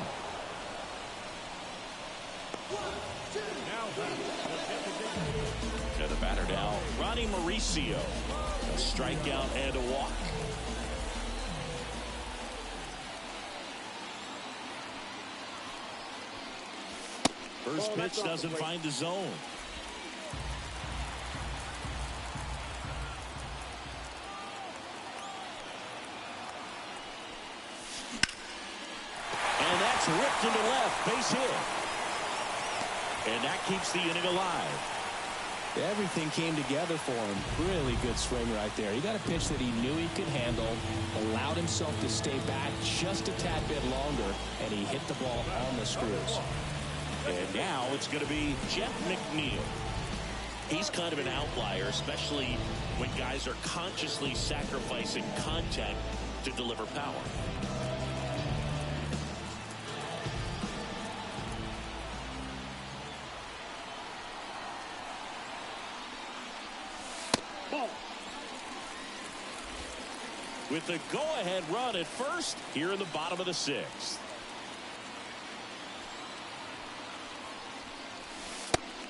To the batter now, Ronnie Mauricio. A strikeout and a walk. First pitch doesn't find the zone. And that's ripped into left. Base hit. And that keeps the inning alive. Everything came together for him. Really good swing right there. He got a pitch that he knew he could handle, allowed himself to stay back just a tad bit longer, and he hit the ball on the screws. And now it's going to be Jeff McNeil. He's kind of an outlier, especially when guys are consciously sacrificing contact to deliver power. With the go-ahead run at first here in the bottom of the sixth.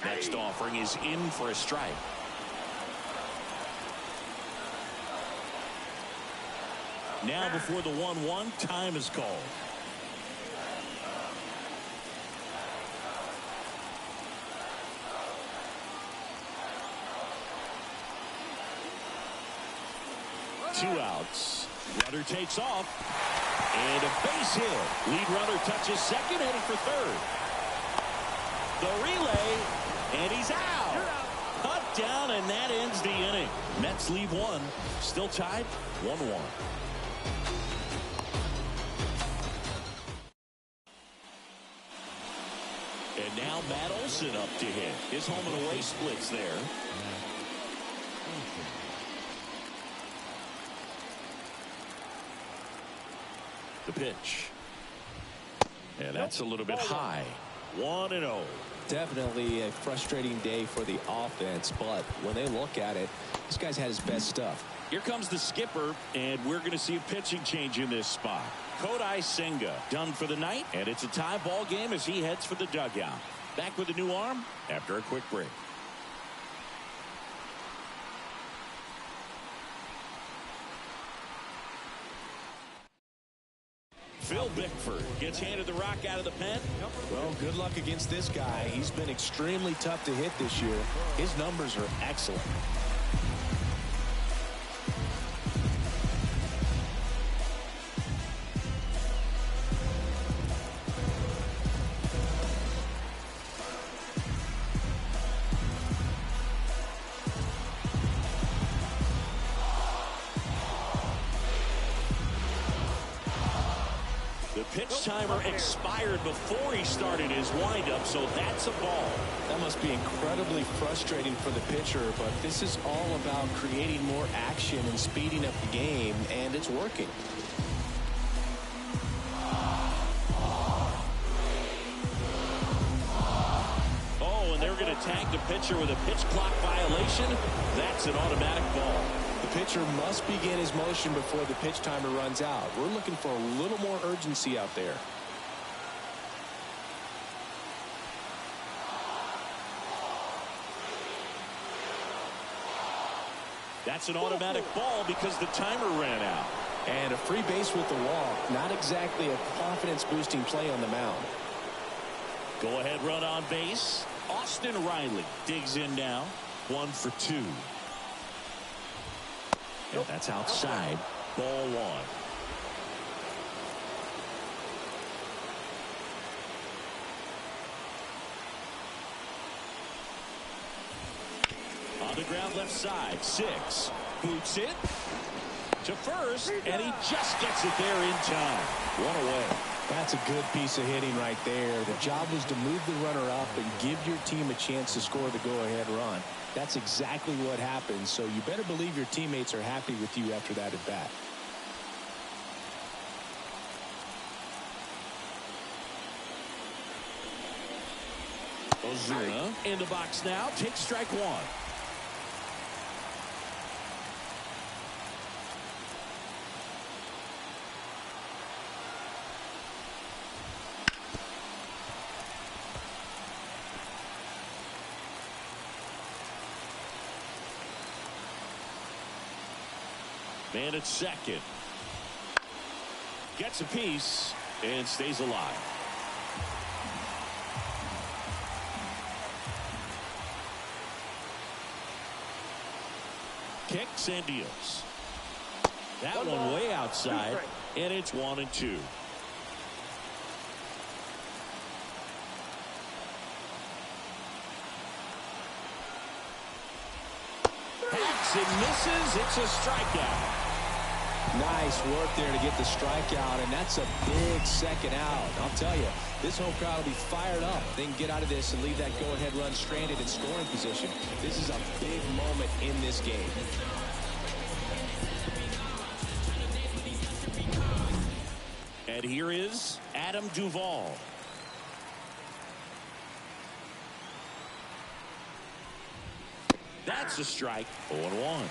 Next offering is in for a strike. Now before the 1-1, time is called. Two outs. Runner takes off. And a base hit. Lead runner touches second, headed for third. The relay, and he's out. Cut down, and that ends the inning. Mets leave one. Still tied, 1-1. And now Matt Olson up to hit. His home and away splits there. The pitch. And that's a little bit high. 1-0. Definitely a frustrating day for the offense, but when they look at it, this guy's had his best stuff. Here comes the skipper, and we're going to see a pitching change in this spot. Kodai Senga done for the night, and it's a tie ball game as he heads for the dugout. Back with a new arm after a quick break. Phil Bickford gets handed the rock out of the pen. Well, good luck against this guy. He's been extremely tough to hit this year. His numbers are excellent. Pitch timer expired before he started his windup, so that's a ball. That must be incredibly frustrating for the pitcher, but this is all about creating more action and speeding up the game, and it's working. Oh, and they're going to tag the pitcher with a pitch clock violation. That's an automatic ball. The pitcher must begin his motion before the pitch timer runs out. We're looking for a little more urgency out there. That's an automatic ball because the timer ran out. And a free base with the walk. Not exactly a confidence-boosting play on the mound. Go-ahead run on base. Austin Riley digs in now. 1 for 2. And that's outside. Ball 1. On the ground left side. 6. Boots it to first, and he just gets it there in time. 1 away. That's a good piece of hitting right there. The job was to move the runner up and give your team a chance to score the go-ahead run. That's exactly what happened, so you better believe your teammates are happy with you after that at bat. Ozuna in the box now. Takes strike 1. Man at second. Gets a piece and stays alive. kicks and deals. That one way outside, and it's 1-2. Hacks and misses. It's a strikeout. Nice work there to get the strikeout, and that's a big second out. I'll tell you, this home crowd will be fired up. They can get out of this and leave that go-ahead run stranded in scoring position. This is a big moment in this game. And here is Adam Duvall. That's a strike. 0-1.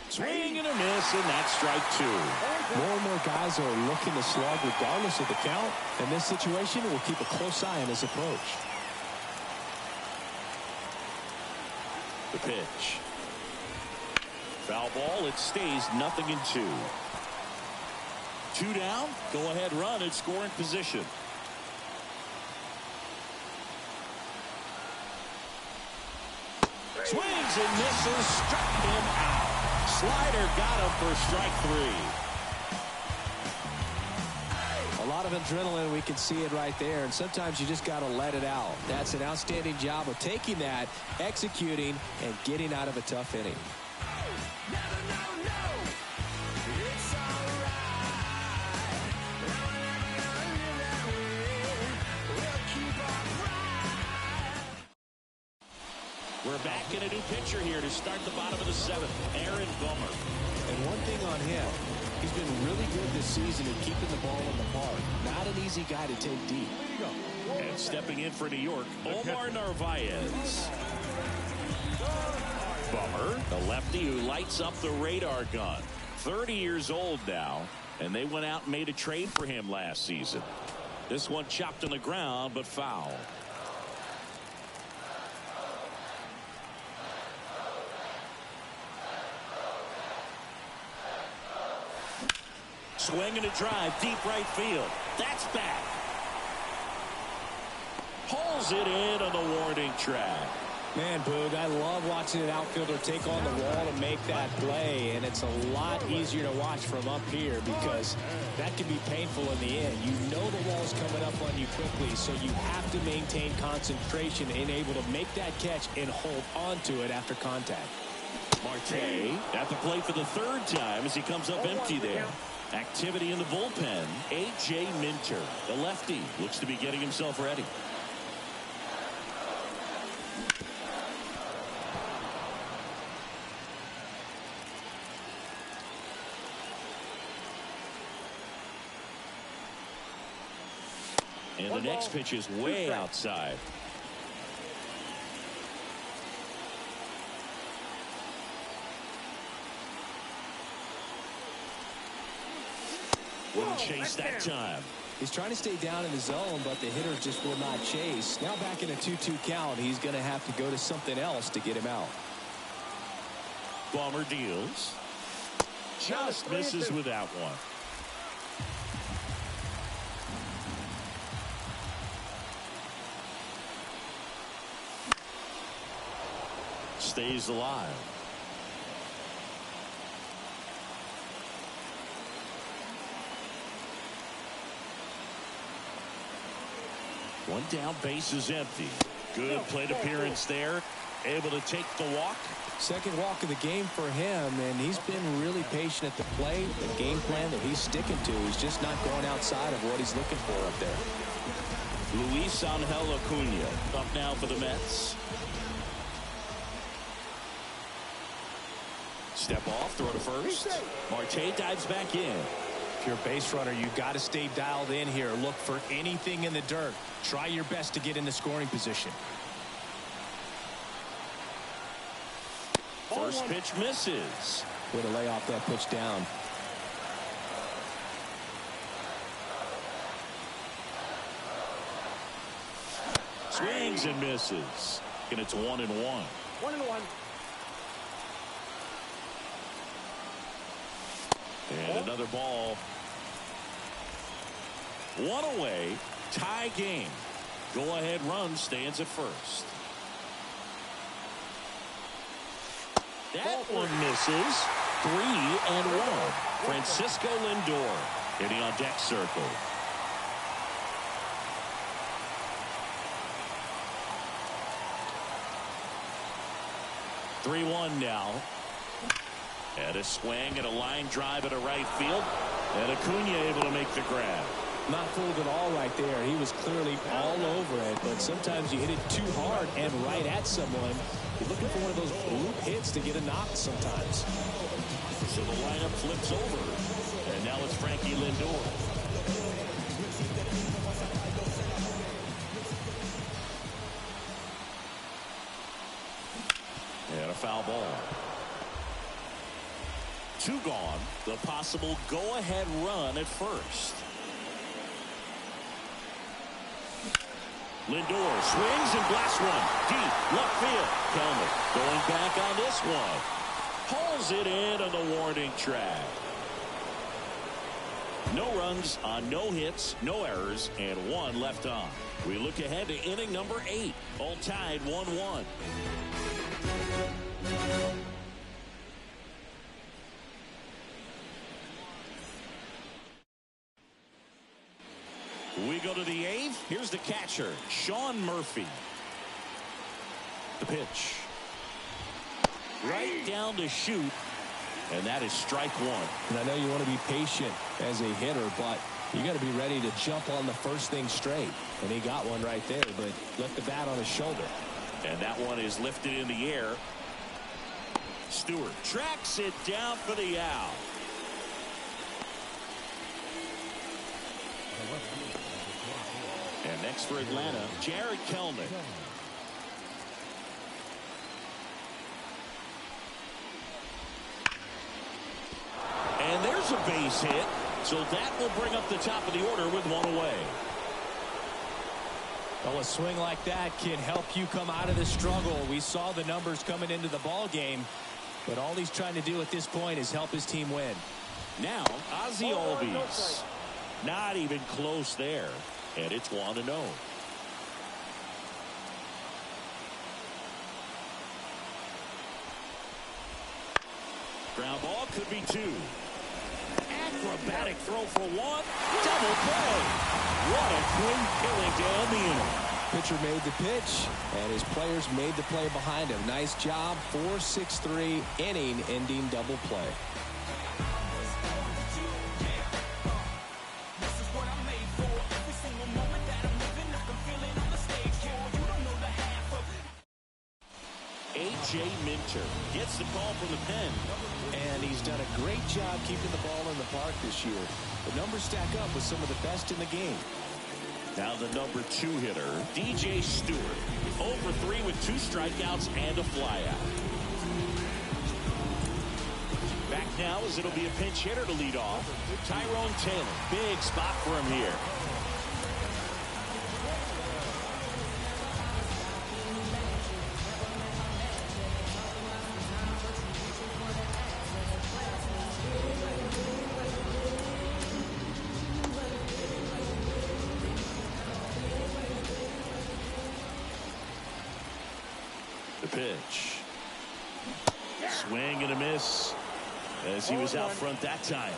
Swing and a miss, and that's strike 2. More and more guys are looking to slug regardless of the count. In this situation, we'll keep a close eye on his approach. The pitch. Foul ball. It stays 0-2. 2 down. Go ahead run at scoring position. Swings and misses. Struck him out. Slider got him for strike 3. A lot of adrenaline, we can see it right there, and sometimes you just got to let it out. That's an outstanding job of taking that, executing, and getting out of a tough inning. We're back in a new pitcher here to start the bottom of the 7th, Aaron Bummer. And one thing on him, he's been really good this season at keeping the ball in the park. Not an easy guy to take deep. And stepping in for New York, Omar Narvaez. Bummer, the lefty who lights up the radar gun. 30 years old now, and they went out and made a trade for him last season. This one chopped on the ground, but foul. Swing and a drive, deep right field. That's back. Pulls it in on the warning track. Man, Boog, I love watching an outfielder take on the wall to make that play, and it's a lot easier to watch from up here because that can be painful in the end. You know the wall's coming up on you quickly, so you have to maintain concentration and able to make that catch and hold on to it after contact. Marte at the plate for the 3rd time as he comes up empty there. Activity in the bullpen. A.J. Minter, the lefty, looks to be getting himself ready. And the next pitch is way outside. Wouldn't chase that time. He's trying to stay down in the zone, but the hitter just will not chase. Now back in a 2-2 count, he's going to have to go to something else to get him out. Bummer deals. Just misses with that one. Stays alive. One down, base is empty. Good plate appearance there. Able to take the walk. Second walk of the game for him, and he's been really patient at the plate. The game plan that he's sticking to is just not going outside of what he's looking for up there. Luis Angel Acuna up now for the Mets. Step off, throw to first. Marte dives back in. If you're a base runner, you got to stay dialed in here. Look for anything in the dirt. Try your best to get into scoring position. First pitch misses. Way to lay off that pitch down. Swings and misses. And it's 1-1. 1-1. And another ball. One away, tie game. Go-ahead run stands at first. That one misses. 3-1. Francisco Lindor hitting on deck circle. (3-1) now. And a swing and a line drive at a right field. And Acuna able to make the grab. Not fooled at all right there. He was clearly all over it, but sometimes you hit it too hard and right at someone. You're looking for one of those bloop hits to get a knock sometimes. So the lineup flips over. And now it's Frankie Lindor. And a foul ball. 2 gone. The possible go-ahead run at first. Lindor swings and blasts one deep left field. Kelnick going back on this one. Pulls it in on the warning track. No runs on no hits, no errors, and 1 left on. We look ahead to inning number 8. All tied 1-1. We go to the 8th. Here's the catcher, Sean Murphy. The pitch. Right down to shoot. And that is strike 1. And I know you want to be patient as a hitter, but you got to be ready to jump on the first thing straight. And he got one right there, but left the bat on his shoulder. And that one is lifted in the air. Stewart tracks it down for the out. And next for Atlanta, Jared Kelnick. And there's a base hit. So that will bring up the top of the order with 1 away. Well, a swing like that can help you come out of the struggle. We saw the numbers coming into the ball game, but all he's trying to do at this point is help his team win. Now, Ozzie Albies. Not even close there. And it's 1-0. Ground ball could be 2. Acrobatic throw for 1. Double play. What a quick killing down the inning. Pitcher made the pitch, and his players made the play behind him. Nice job. 4-6-3 inning-ending double play. A.J. Minter gets the call from the pen. And he's done a great job keeping the ball in the park this year. The numbers stack up with some of the best in the game. Now the number 2 hitter, DJ Stewart. 0 for 3 with 2 strikeouts and a flyout. Back now as it'll be a pinch hitter to lead off. Tyrone Taylor. Big spot for him here. The pitch. Swing and a miss as he was out front that time.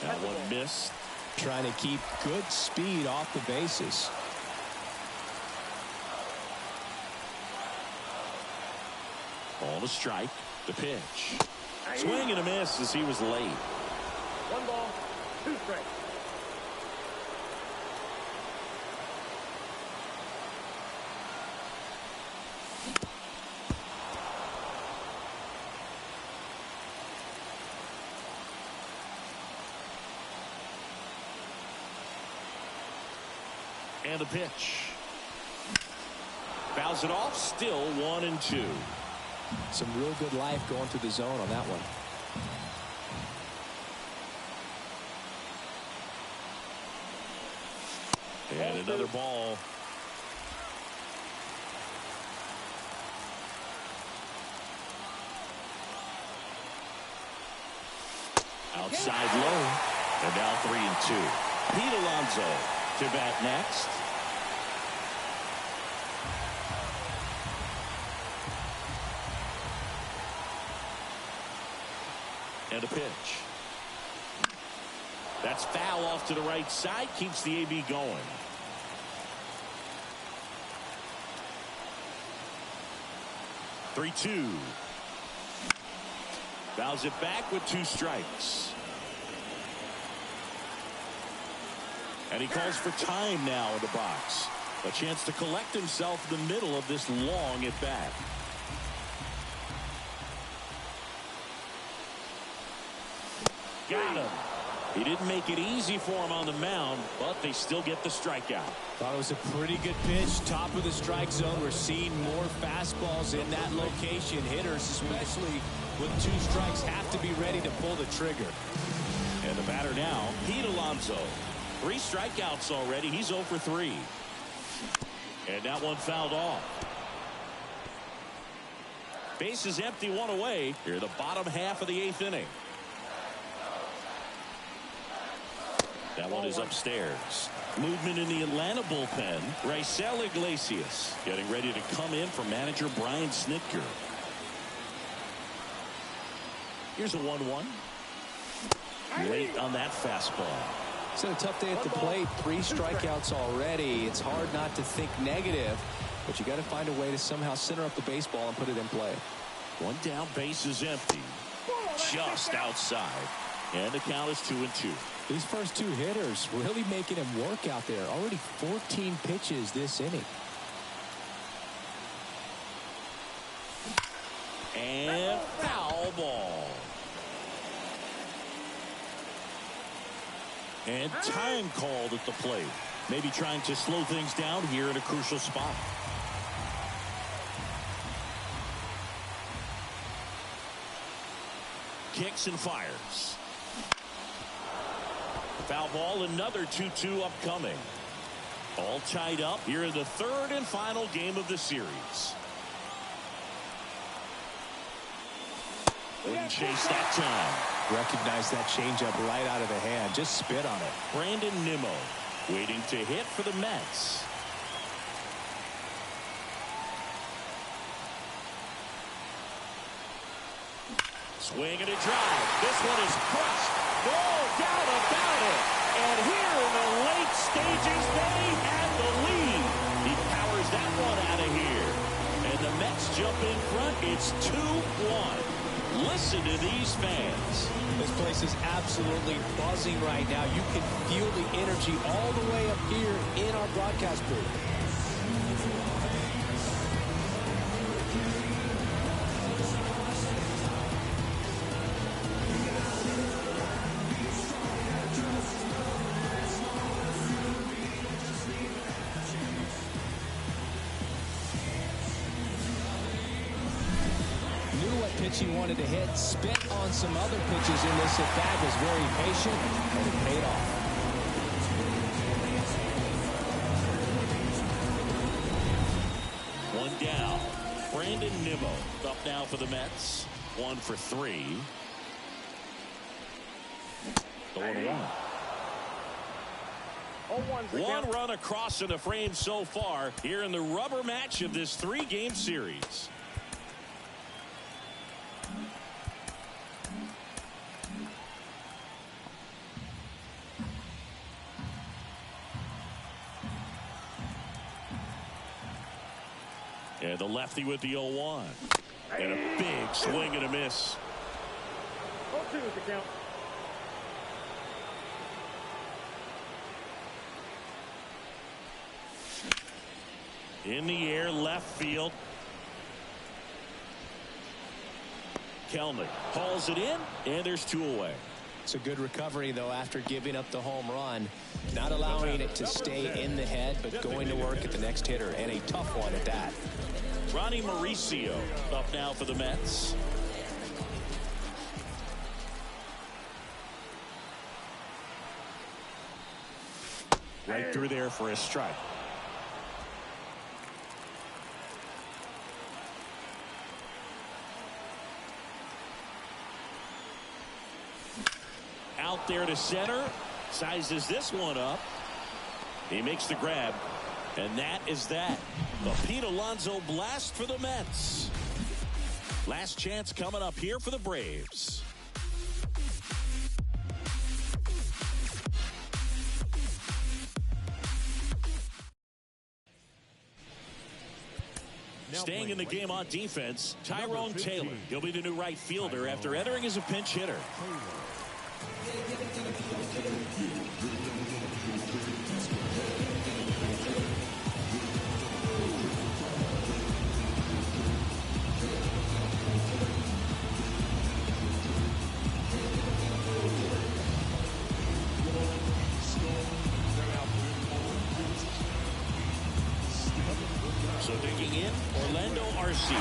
That one missed. Trying to keep good speed off the bases. Ball to strike. The pitch. Swing and a miss as he was late. 1 ball, 2 strikes. And the pitch. Fouls it off. Still 1-2. Some real good life going through the zone on that one. And another ball. Outside low. And now 3-2. Pete Alonso to bat next. And a pitch. That's foul off to the right side. Keeps the AB going. Three-two. Fouls it back with 2 strikes. And he calls for time now in the box. A chance to collect himself in the middle of this long at bat. Got him. He didn't make it easy for him on the mound, but they still get the strikeout. Thought it was a pretty good pitch. Top of the strike zone. We're seeing more fastballs in that location. Hitters, especially with 2 strikes, have to be ready to pull the trigger. And the batter now, Pete Alonso. 3 strikeouts already. He's 0 for 3. And that one fouled off. Base is empty, 1 away. Here the bottom half of the 8th inning. That one is upstairs. Movement in the Atlanta bullpen. Raisel Iglesias getting ready to come in for manager Brian Snitker. Here's a 1-1. Late on that fastball. It's been a tough day at the plate. 3 strikeouts already. It's hard not to think negative, but you got to find a way to somehow center up the baseball and put it in play. 1 down, base is empty. Just outside. And the count is 2-2. These first 2 hitters really making him work out there. Already 14 pitches this inning. And foul ball. And time called at the plate. Maybe trying to slow things down here at a crucial spot. Kicks and fires. Foul ball, another 2-2 upcoming. All tied up here in the 3rd and final game of the series. Wouldn't chase that time. Recognize that changeup right out of the hand. Just spit on it. Brandon Nimmo waiting to hit for the Mets. Swing and a drive. This one is crushed. No doubt about it. And here in the late stages, they have the lead. He powers that one out of here. And the Mets jump in front. It's 2-1. Listen to these fans. This place is absolutely buzzing right now. You can feel the energy all the way up here in our broadcast booth. He wanted to hit, spit on some other pitches in this at-bat, was very patient, and it paid off. One down. Brandon Nimmo up now for the Mets. 1 for 3. The 1-1. 1 run across in the frame so far here in the rubber match of this 3-game series. And the lefty with the 0-1. And a big swing and a miss. 0-2 is the count. In the air, left field. Kelnick hauls it in, and there's 2 away. It's a good recovery, though, after giving up the home run. Not allowing it to stay in the head, but going to work at the next hitter, and a tough one at that. Ronnie Mauricio up now for the Mets. Right through there for a strike. Out there to center. Sizes this one up. He makes the grab. And that is that. The Pete Alonso blast for the Mets. Last chance coming up here for the Braves. Staying in the game on defense, Tyrone Taylor. He'll be the new right fielder after entering as a pinch hitter. So digging in, Orlando Arcia.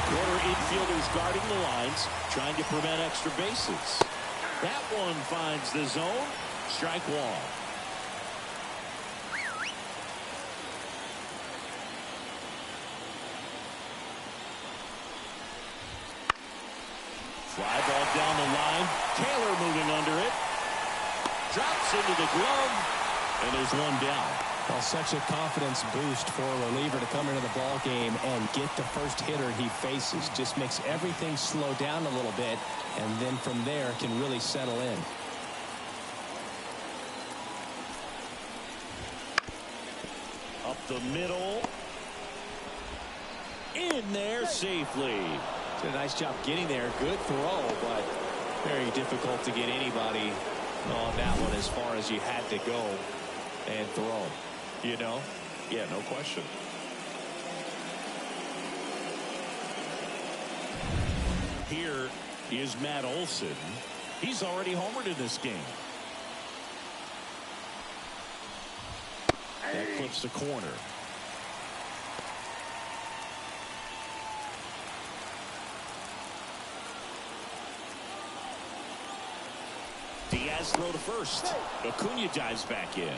Quarter infielders guarding the lines, trying to prevent extra bases. That one finds the zone. Strike one. Fly ball down the line. Taylor moving under it. Drops into the glove. And there's one down. Well, such a confidence boost for a reliever to come into the ball game and get the first hitter he faces. Just makes everything slow down a little bit, and then from there can really settle in. Up the middle. In there safely. Did a nice job getting there. Good throw, but very difficult to get anybody on that one as far as you had to go and throw. You know? Yeah, no question. Here is Matt Olson. He's already homered in this game. That clips the corner. Diaz throw to first. Acuna dives back in.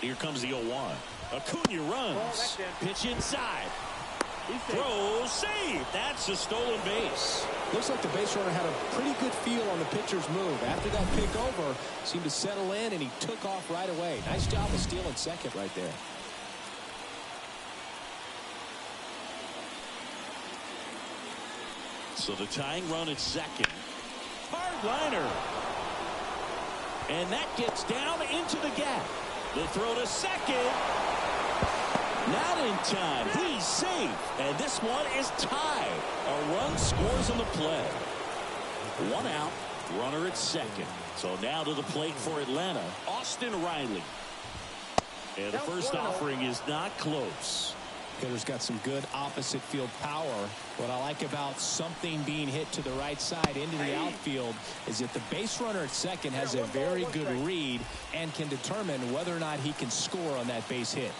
Here comes the 0-1. Acuna runs. Pitch inside. Throw, save. That's a stolen base. Looks like the base runner had a pretty good feel on the pitcher's move. After that pick over, seemed to settle in, and he took off right away. Nice job of stealing second right there. So the tying run at second. Hard liner. And that gets down into the gap. The throw to second. Not in time. He's safe. And this one is tied. A run scores on the play. One out. Runner at second. So now to the plate for Atlanta. Austin Riley. And the first offering is not close. Hitter's got some good opposite field power. What I like about something being hit to the right side into the outfield is that the base runner at second has a very good read and can determine whether or not he can score on that base hit.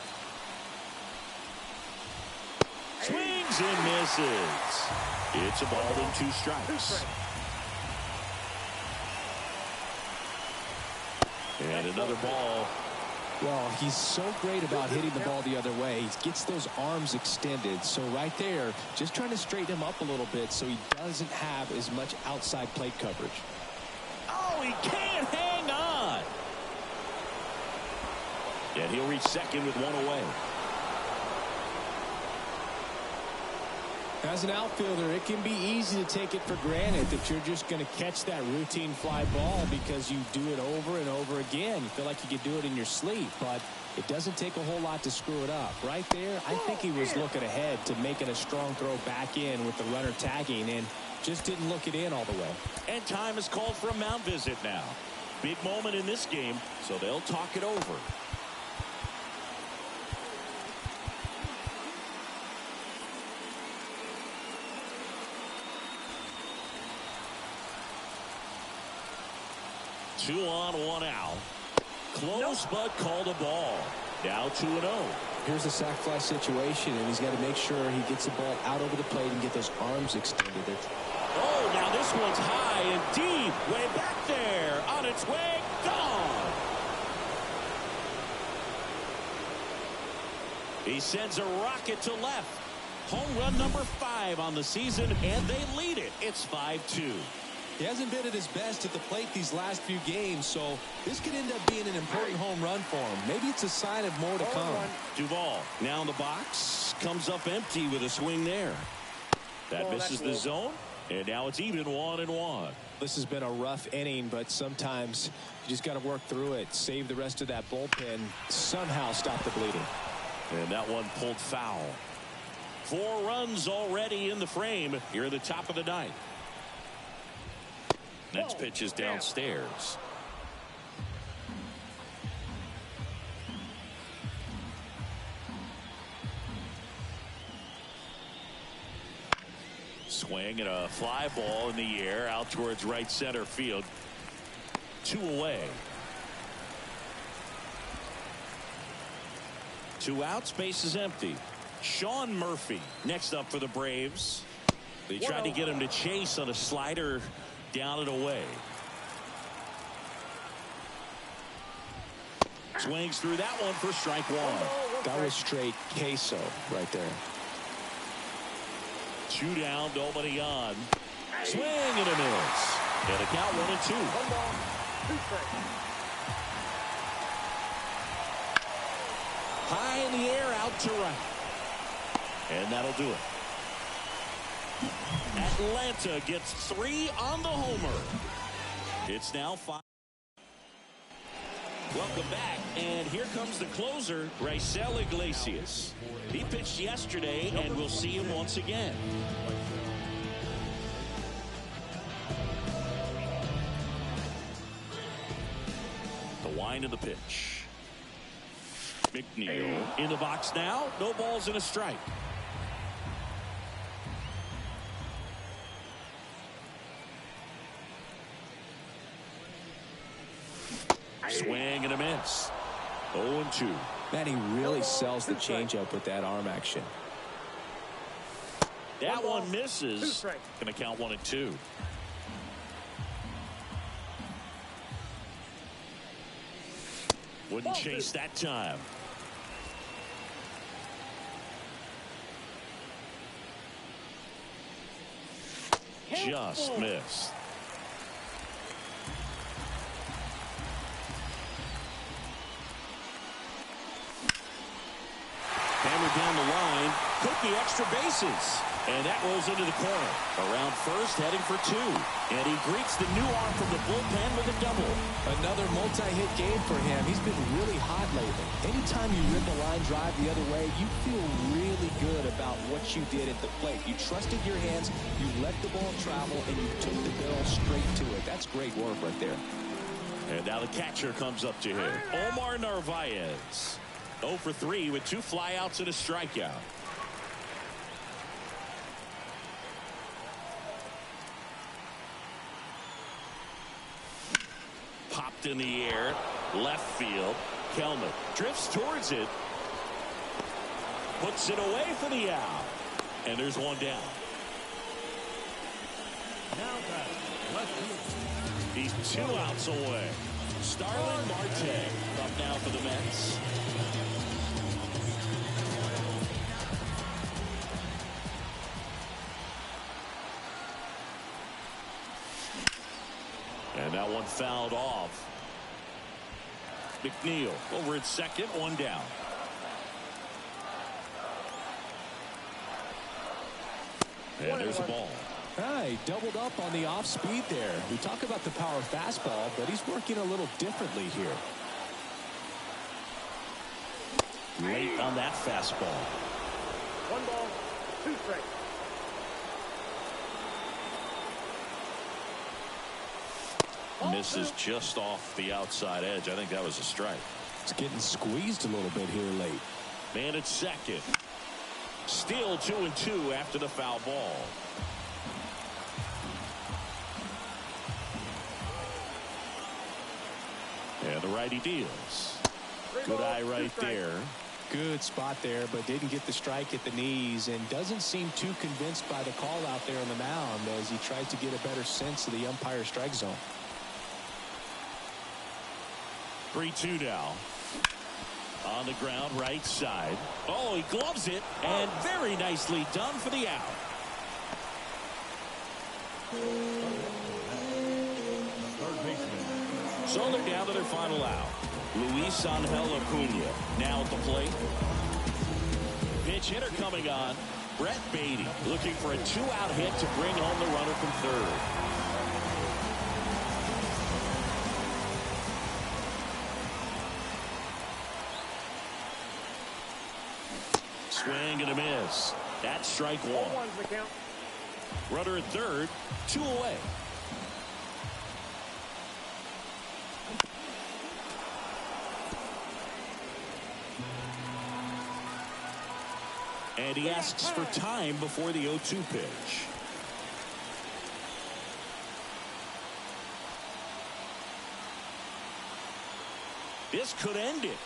Swings and misses. It's a ball and 2 strikes. And another ball. Well, he's so great about hitting the ball the other way. He gets those arms extended. So right there, just trying to straighten him up a little bit so he doesn't have as much outside plate coverage. Oh, he can't hang on. And he'll reach second with one away. As an outfielder, it can be easy to take it for granted that you're just going to catch that routine fly ball because you do it over and over again. You feel like you could do it in your sleep, but it doesn't take a whole lot to screw it up. Right there, I think he was looking ahead to making a strong throw back in with the runner tagging and just didn't look it in all the way. And time is called for a mound visit now. Big moment in this game, so they'll talk it over. Two on, one out. Close, but called a ball. Now 2-0. Here's the sac fly situation, and he's got to make sure he gets the ball out over the plate and get those arms extended. Oh, now this one's high and deep. Way back there. On its way. Gone. He sends a rocket to left. Home run number 5 on the season, and they lead it. It's 5-2. He hasn't been at his best at the plate these last few games, so this could end up being an important home run for him. Maybe it's a sign of more to come. Duvall now in the box, comes up empty with a swing there. That misses the zone, and now it's even 1-1. This has been a rough inning, but sometimes you just got to work through it, save the rest of that bullpen, somehow stop the bleeding. And that one pulled foul. 4 runs already in the frame here at the top of the 9th. Next pitch is downstairs. Swing and a fly ball in the air out towards right center field. 2 away. 2 outs, base is empty. Sean Murphy next up for the Braves. They tried to get him to chase on a slider down and away. Swings through that one for strike 1. That was straight queso right there. 2 down, nobody on. Swing and a miss. And a count 1-2. High in the air, out to right. And that'll do it. Atlanta gets 3 on the homer. It's now 5. Welcome back, and here comes the closer, Raisel Iglesias. He pitched yesterday, and we'll see him once again. The wind of the pitch. McNeil in the box now. No balls and a strike. Swing and a miss. 0-2. Man, he really sells the changeup with that arm action. That one misses. Going to count 1-2. Wouldn't chase that time. Just missed. Hammered down the line, took the extra bases, and that rolls into the corner. Around first, heading for 2, and he greets the new arm from the bullpen with a double. Another multi-hit game for him. He's been really hot lately. Anytime you rip a line drive the other way, you feel really good about what you did at the plate. You trusted your hands, you let the ball travel, and you took the barrel straight to it. That's great work right there. And now the catcher comes up to him, Omar Narvaez. 0 for 3 with 2 flyouts and a strikeout. Popped in the air, left field. Kelman drifts towards it, puts it away for the out, and there's 1 down. He's 2 outs away. Starling Marte up now for the Mets. And that one fouled off. McNeil over at second, 1 down. And there's a ball. He doubled up on the off speed there. We talk about the power fastball, but he's working a little differently here. Late on that fastball. 1 ball, 2 strikes. Misses just off the outside edge. I think that was a strike. It's getting squeezed a little bit here late. Man at second. Still 2-2 after the foul ball. And the righty deals. Good eye right there. Good spot there, but didn't get the strike at the knees and doesn't seem too convinced by the call out there on the mound as he tries to get a better sense of the umpire strike zone. 3-2 now. On the ground, right side. Oh, he gloves it, and very nicely done for the out. So they're down to their final out. Luis Angel Acuna now at the plate. Pitch hitter coming on. Brett Beatty looking for a 2-out hit to bring home the runner from third. Swing and a miss. That's strike one. Runner at third, 2 away. And he asks for time before the 0-2 pitch. This could end it.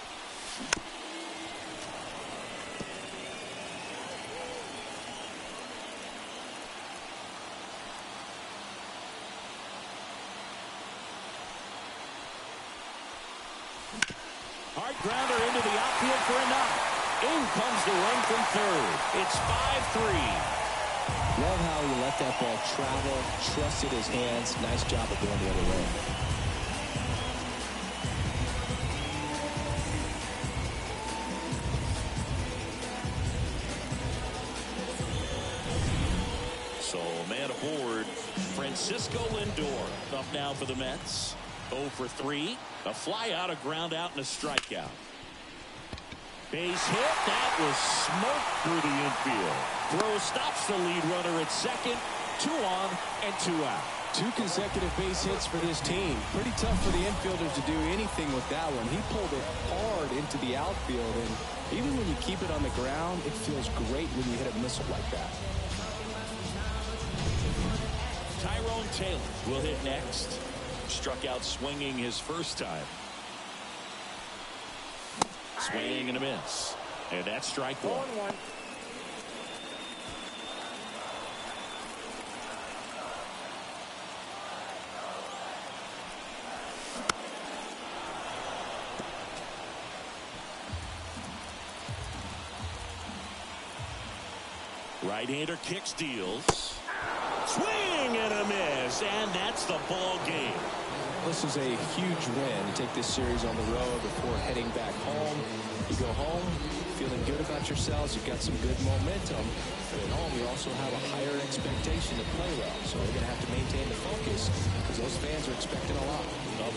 Hard grounder into the outfield for a knock. In comes the run from third. It's 5-3. Love how he let that ball travel, trusted his hands. Nice job of going the other way. So man aboard, Francisco Lindor up now for the Mets. 0 for 3. A fly out, a ground out, and a strikeout. Base hit. That was smoked through the infield. Throw stops the lead runner at second. 2 on and 2 out. 2 consecutive base hits for this team. Pretty tough for the infielders to do anything with that one. He pulled it hard into the outfield, and even when you keep it on the ground, it feels great when you hit a missile like that. Tyrone Taylor will hit next. Struck out swinging his first time. Swing and a miss. And that's strike one. Right-hander kicks, deals. Swing and a miss. And that's the ball game. This is a huge win to take this series on the road before heading back home. You go home feeling good about yourselves. You've got some good momentum. But at home, you also have a higher expectation to play well. So we're going to have to maintain the focus because those fans are expecting a lot. A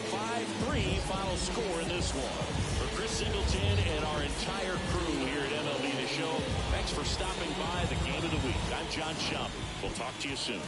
5-3 final score in this one. For Chris Singleton and our entire crew here at MLB The Show, thanks for stopping by the Game of the Week. I'm John Schaub. We'll talk to you soon.